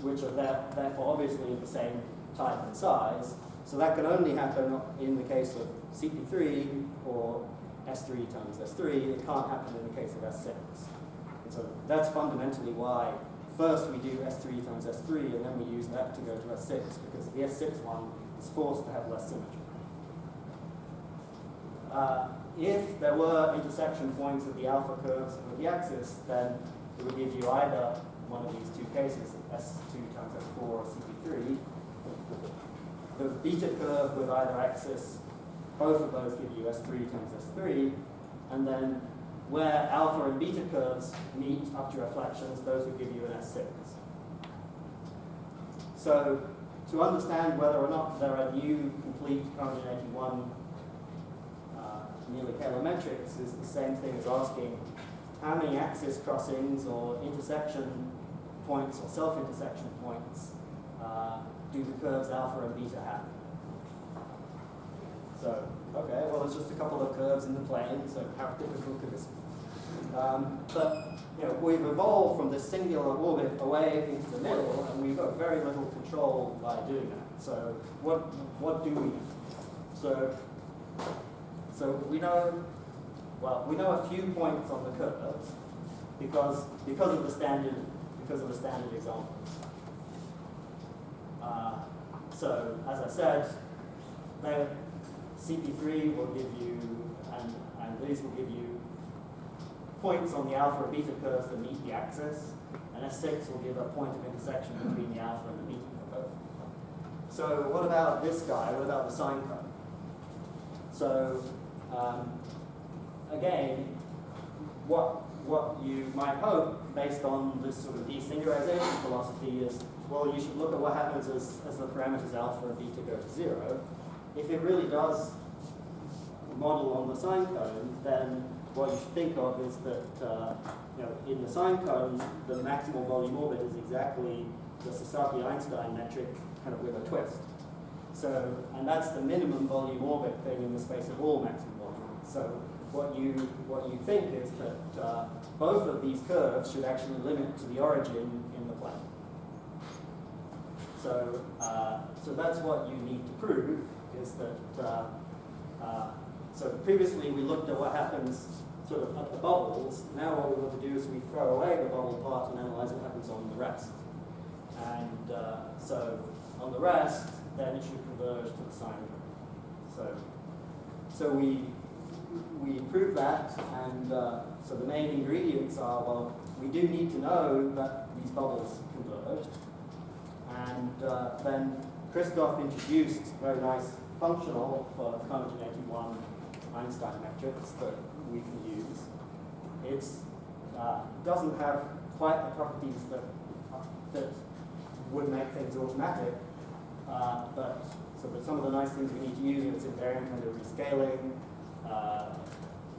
which are therefore obviously the same type and size. So that can only happen in the case of CP3 or S3 times S3. It can't happen in the case of S6. And so that's fundamentally why first we do S3 times S3, and then we use that to go to S6, because the S6 one is forced to have less symmetry. If there were intersection points of the alpha curves with the axis, then it would give you either one of these two cases, S2 times S4 or CP3. The beta curve with either axis, both of those give you S3 times S3, and then where alpha and beta curves meet up to reflections, those would give you an S6. So to understand whether or not there are new complete current in 81 nearly Kähler metrics is the same thing as asking how many axis crossings or intersection points or self-intersection points do the curves alpha and beta have. So, okay, well, there's just a couple of curves in the plane, so how difficult could this be? But we've evolved from this singular orbit away into the middle, and we've got very little control by doing that. So what do we do? So we know a few points on the curves because of the standard examples. So as I said, CP3 will give you, and these will give you points on the alpha and beta curves that meet the axis, and S6 will give a point of intersection between the alpha and the beta curve. So what about this guy? What about the sine curve? So again, what what you might hope, based on this sort of desingularization philosophy, is, well, you should look at what happens as the parameters alpha and beta go to 0. If it really does model on the sine cone, then what you should think of is that in the sine cone, the maximal volume orbit is exactly the Sasaki-Einstein metric, kind of with a twist. So, and that's the minimum volume orbit thing in the space of all maximum volume. So what you think is that both of these curves should actually limit to the origin in the plane. So, so that's what you need to prove, is that, so previously we looked at what happens sort of at the bubbles. Now what we want to do is we throw away the bubble part and analyze what happens on the rest. And so on the rest, then it should converge to the sine curve. So we prove that, and so the main ingredients are, well, we do need to know that these bubbles converged. And then Christoph introduced very nice functional for homogeneity 1 Einstein metrics that we can use. It doesn't have quite the properties that would make things automatic, but some of the nice things we need to use is invariant kind of rescaling,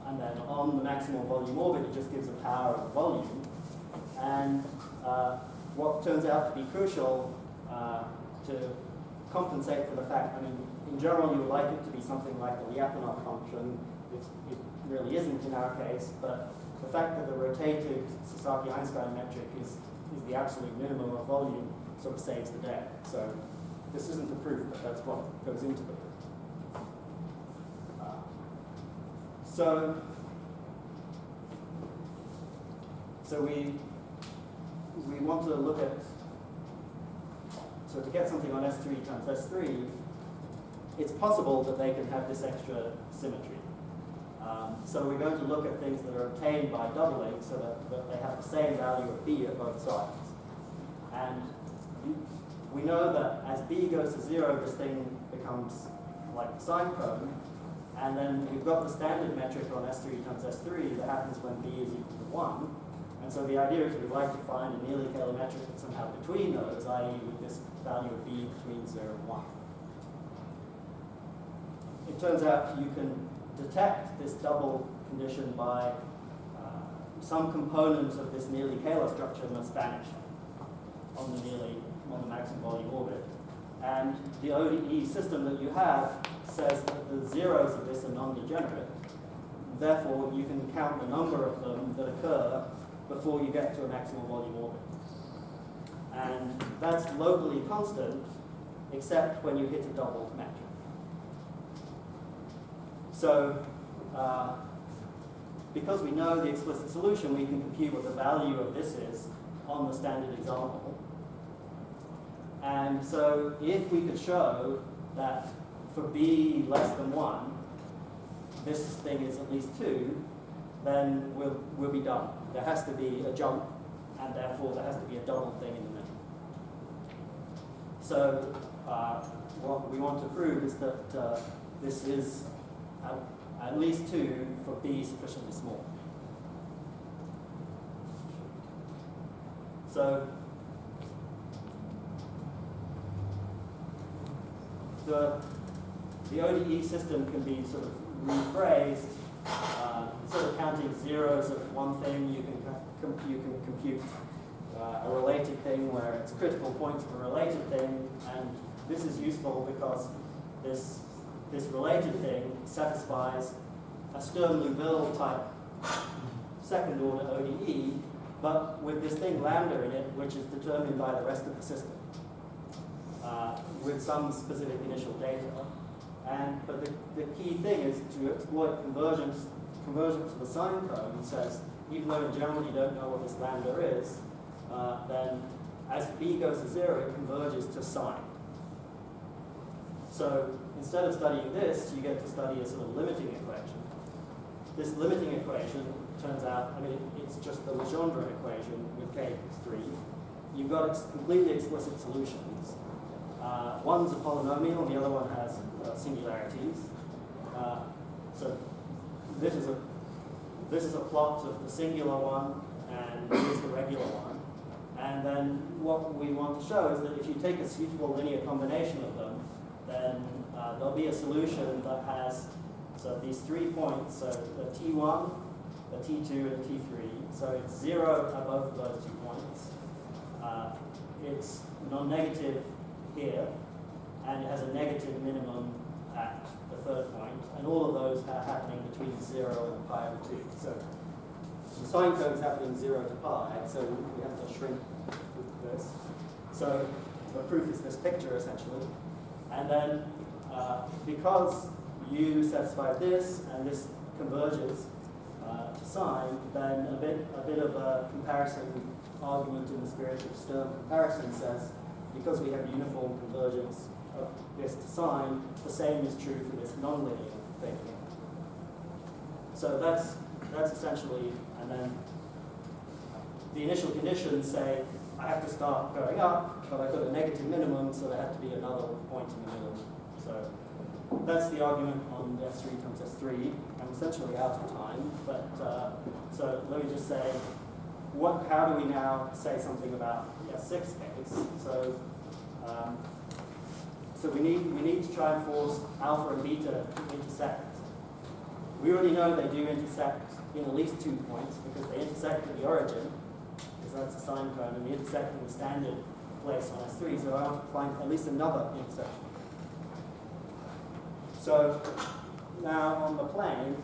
and then on the maximal volume orbit, it just gives a power of volume. And what turns out to be crucial to compensate for the fact, I mean, in general, you would like it to be something like the Lyapunov function. It really isn't in our case, but the fact that the rotated Sasaki-Einstein metric is the absolute minimum of volume sort of saves the day. So this isn't a proof, but that's what goes into the proof. So we want to look at, so to get something on S3 times S3, it's possible that they can have this extra symmetry. So we're going to look at things that are obtained by doubling so that they have the same value of B at both sides. And we know that as B goes to 0, this thing becomes like the sine cone. And then we've got the standard metric on S3 times S3 that happens when B is equal to 1. And so the idea is we'd like to find a nearly Kähler metric that's somehow between those, i.e. with this value of B between 0 and 1. It turns out you can detect this double condition by some component of this nearly Kähler structure must vanish on the maximum volume orbit. And the ODE system that you have says that the zeros of this are non-degenerate. Therefore, you can count the number of them that occur before you get to a maximal volume orbit. And that's locally constant, except when you hit a double metric. So, because we know the explicit solution, we can compute what the value of this is on the standard example. And so if we could show that for B less than 1, this thing is at least 2, then we'll be done. There has to be a jump, and therefore there has to be a double thing in the middle. So what we want to prove is that this is at least 2 for B sufficiently small. So the ODE system can be sort of rephrased. Instead of counting zeros of one thing, you can compute a related thing where it's critical points of a related thing, and this is useful because this related thing satisfies a Sturm-Liouville type second order ODE, but with this thing lambda in it, which is determined by the rest of the system, with some specific initial data. But the key thing is to exploit convergence to the sine cone. Says even though in general you don't know what this lambda is, then as B goes to 0, it converges to sine. So instead of studying this, you get to study a sort of limiting equation. This limiting equation turns out, I mean, it's just the Legendre equation with k equals 3. You've got completely explicit solutions. One's a polynomial, and the other one has singularities. So this is this is a plot of the singular one, and here's the regular one. And then what we want to show is that if you take a suitable linear combination of them, then there'll be a solution that has these 3 points, so the T1, the T2, and T3. So it's 0 at both of those 2 points. It's non-negative here, and it has a negative minimum at the 3rd point, and all of those are happening between 0 and pi over 2. So the sine code is happening 0 to pi, so we have to shrink this. So the proof is this picture, essentially. And then because u satisfies this, and this converges to sine, then a bit of a comparison argument in the spirit of Stern comparison says, because we have uniform convergence of this to sine, the same is true for this nonlinear thing. So that's essentially, and then the initial conditions say I have to start going up, but I've got a negative minimum, so there has to be another point in the middle. So that's the argument on S3 times S3. I'm essentially out of time, but so let me just say, how do we now say something about the S6 case? So we need to try and force alpha and beta to intersect. We already know they do intersect in at least 2 points because they intersect at the origin, because that's a sine cone, and they intersect in the standard place on S3, so I want to find at least another intersection. So now on the plane,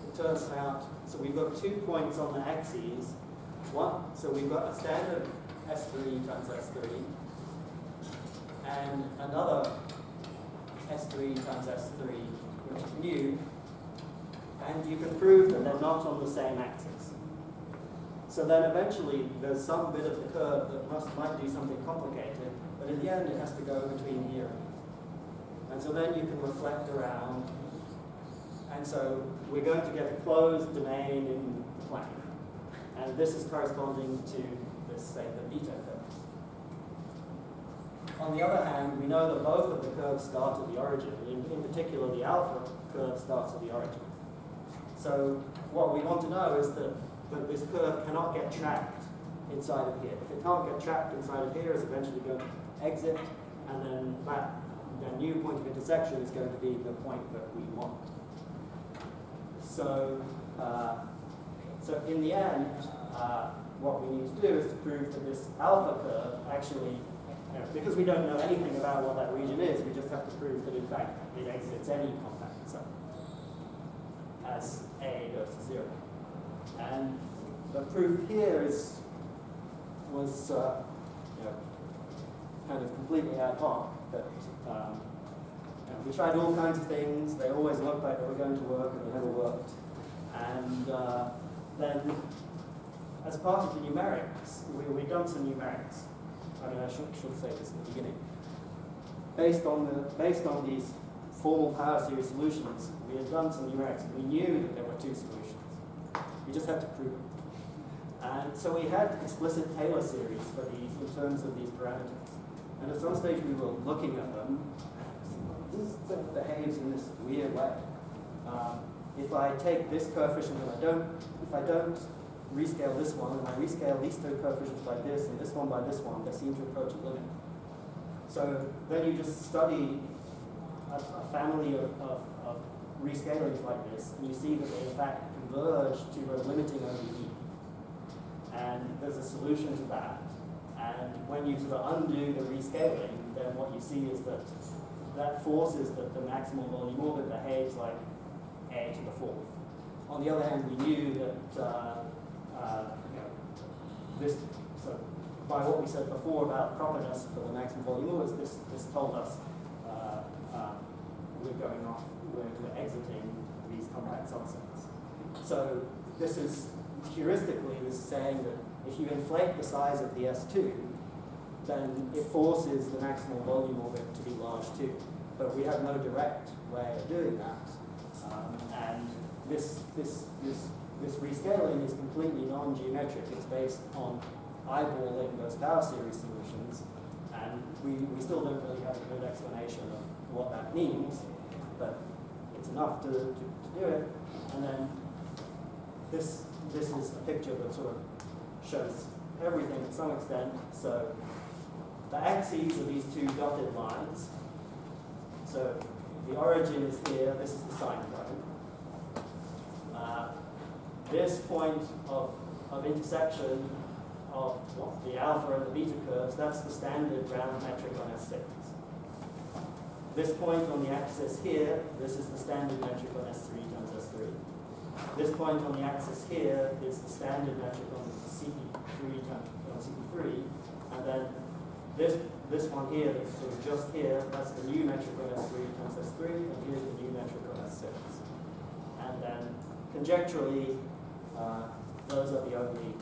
it turns out, so we've got 2 points on the axes. So we've got a standard S3 times S3, and another S3 times S3, which is mu, and you can prove that they're not on the same axis. So then eventually there's some bit of the curve that might do something complicated, but in the end it has to go between here. And so then you can reflect around, and so we're going to get a closed domain in the plane. And this is corresponding to this, say, the beta curve. On the other hand, we know that both of the curves start at the origin. In particular, the alpha curve starts at the origin. So what we want to know is that this curve cannot get trapped inside of here. If it can't get trapped inside of here, it's eventually going to exit, and then that new point of intersection is going to be the point that we want. So, so in the end, what we need to do is to prove that this alpha curve actually, because we don't know anything about what that region is, we just have to prove that in fact it exits any compact set as A goes to 0. And the proof here was kind of completely ad hoc. That we tried all kinds of things. They always looked like they were going to work, and they never worked. And then, as part of the numerics, we've done some numerics. I mean, I should say this at the beginning. Based on these formal power series solutions, we had done some numerics. We knew that there were 2 solutions. We just had to prove it. And so we had explicit Taylor series for these in terms of these parameters. And at some stage we were looking at them. This behaves in this weird way. If I take this coefficient and if I don't rescale this one, and I rescale these 2 coefficients by this, and this one by this one, they seem to approach a limit. So then you just study a family of rescalings like this, and you see that they in fact converge to a limiting ODE. And there's a solution to that. And when you sort of undo the rescaling, then what you see is that that forces that the maximal volume orbit behaves like A to the 4th. On the other hand, we knew that this, so by what we said before about properness for the maximum volume orbits, this told us we're exiting these compact subsets. So this is, heuristically, this is saying that if you inflate the size of the S2, then it forces the maximal volume orbit to be large too. But we have no direct way of doing that. And this rescaling is completely non-geometric. It's based on eyeballing those power series solutions, and we still don't really have a good explanation of what that means, but it's enough to do it. And then this is a picture that sort of shows everything to some extent. So the axes are these two dotted lines. So the origin is here, this is the sine cone. This point of intersection of the alpha and the beta curves, that's the standard round metric on S6. This point on the axis here, this is the standard metric on S3 times S3. This point on the axis here is the standard metric on CP3 times CP3, and then this one here that's sort of just here, that's the new metric on S3 times S3, and here's the new metric on S6. And then conjecturally, those are the only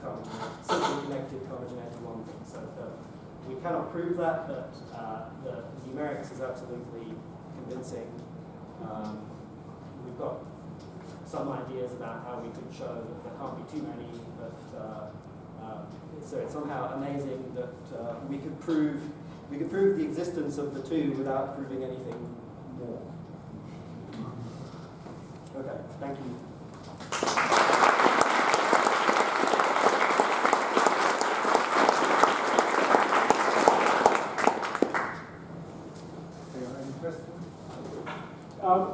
simply connected coordinated one thing. So we cannot prove that, but the numerics is absolutely convincing. We've got some ideas about how we could show that there can't be too many, but so it's somehow amazing that we could prove the existence of the two without proving anything more. Okay, thank you.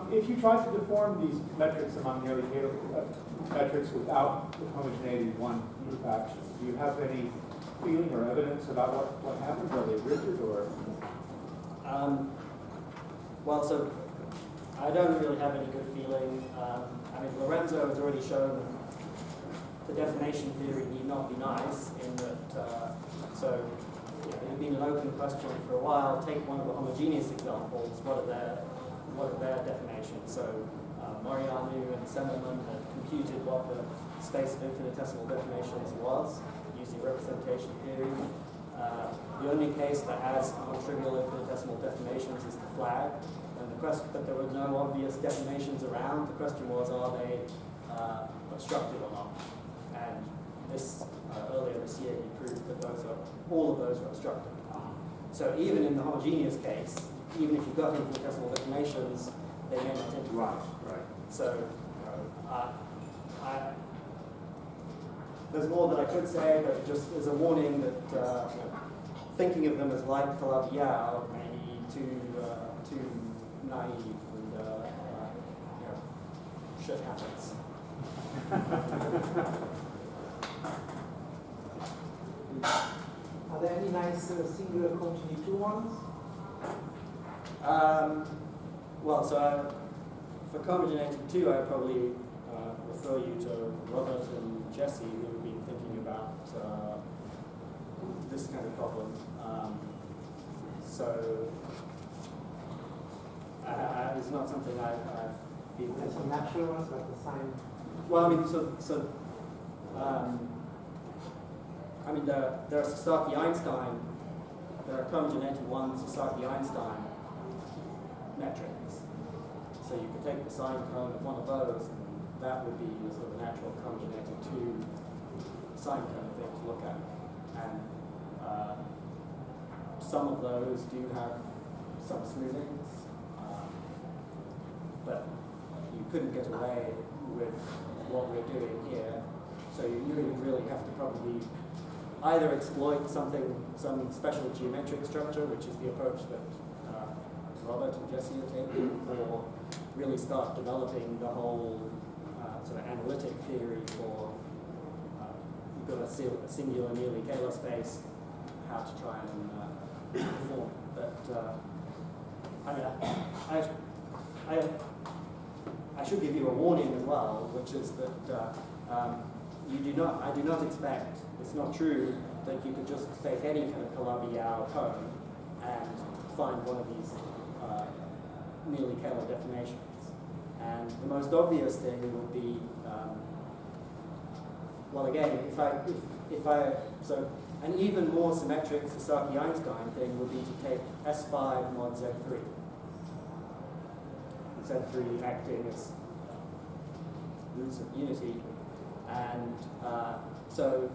If you try to deform these metrics among nearly metrics without the homogeneity of one group action, do you have any feeling or evidence about what happens? Are they rigid or? Well, so I don't really have any good feeling. I mean, Lorenzo has already shown the deformation theory need not be nice in that, so it had been an open question for a while. Take one of the homogeneous examples. What are their deformations? So Morianu and Semmelman had computed what the space of infinitesimal deformations was using representation theory. The only case that has non-trivial infinitesimal deformations is the flag, and but there were no obvious deformations around. The question was, are they obstructed or not? And earlier this year, he proved that all of those are obstructed. So even in the homogeneous case, even if you've got infinitesimal deformations, they may not integrate. Right. So there's more that I could say, but just as a warning that thinking of them as like Calabi-Yau may be too naive, and shit happens. Are there any nice singular continuity ones? Well, so for cohomogeneity 2, I would probably refer you to Robert and Jesse, who have been thinking about this kind of problem. So it's not something I've been There's some natural ones like the sign. Well, I mean, there are Sasaki-Einstein, there are cohomogeneity 1 Sasaki-Einstein metrics. So you could take the sine cone of one of those, and that would be a sort of natural cohomogeneity 2 sine cone thing to look at. And some of those do have some smoothings, but you couldn't get away with what we're doing here. So you really have to probably either exploit some special geometric structure, which is the approach that Robert and Jesse are taking, or really start developing the whole sort of analytic theory for you've got a singular nearly Kähler space, how to try and perform. But I should give you a warning as well, which is that I do not expect, it's not true that you could just take any kind of Calabi-Yau cone and find one of these nearly Kähler deformations. And the most obvious thing would be, well, again, so an even more symmetric Sasaki-Einstein thing would be to take S5 mod Z3. Z3 acting as roots of unity, and so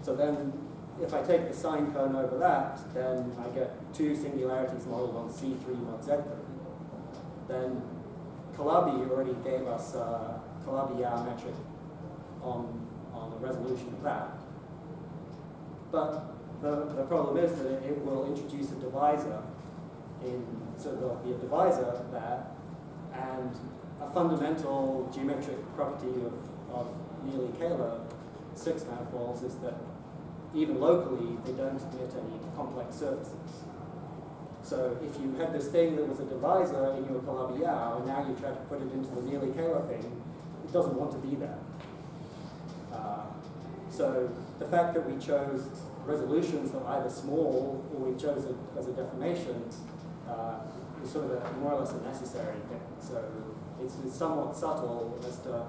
then if I take the sine cone over that, then I get two singularities modeled on C3 mod Z3. Then Calabi already gave us Calabi-Yau metric on the resolution of that. But the problem is that it will introduce a divisor so there'll be a divisor there, and a fundamental geometric property of nearly Kähler 6 manifolds is that even locally they don't emit any complex surfaces. So if you had this thing that was a divisor in your Calabi-Yau, and now you try to put it into the nearly Kähler thing, it doesn't want to be there. So the fact that we chose resolutions that are either small or we chose it as a deformation is sort of more or less a necessary thing. So it's somewhat subtle as to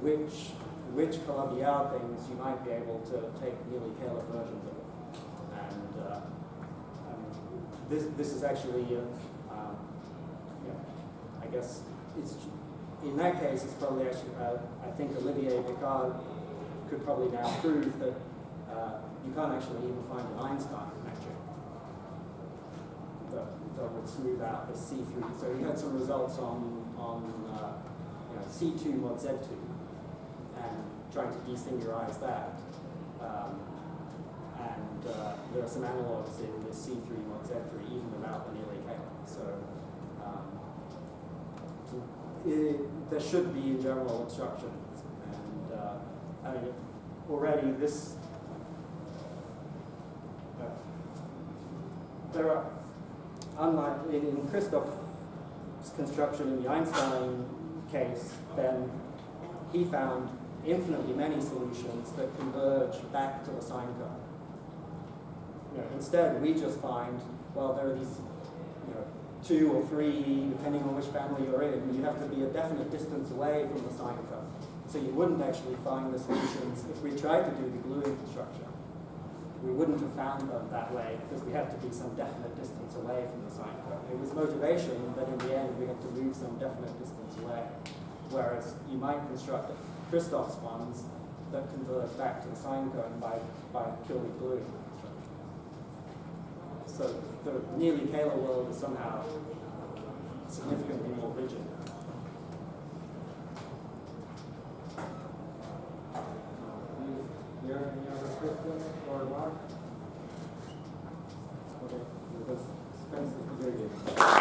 which Calabi-Yau things you might be able to take nearly Kähler versions of. And this is actually, I guess it's in that case it's probably actually I think Olivier Picard could probably now prove that you can't actually even find an Einstein metric that would smooth out the C3. So he had some results on C2 mod Z2 and trying to desingularize that. There are some analogs in the C3 mod Z3 even without the nearly Kähler. So there should be in general obstructions. And I mean, already this there are, unlike in Christoph's construction in the Einstein case, then he found infinitely many solutions that converge back to the sine curve. Instead, we just find, well, there are these 2 or 3, depending on which family you're in, you have to be a definite distance away from the sine curve. So you wouldn't actually find the solutions if we tried to do the gluing construction. We wouldn't have found them that way because we had to be some definite distance away from the sine curve. It was motivation, but in the end we had to move some definite distance away. Whereas you might construct Christoph's ones that converge back to the sine curve by purely gluing. So the nearly Kähler world is somehow significantly more rigid. Any other questions or remarks? Okay, because Spencer is very good.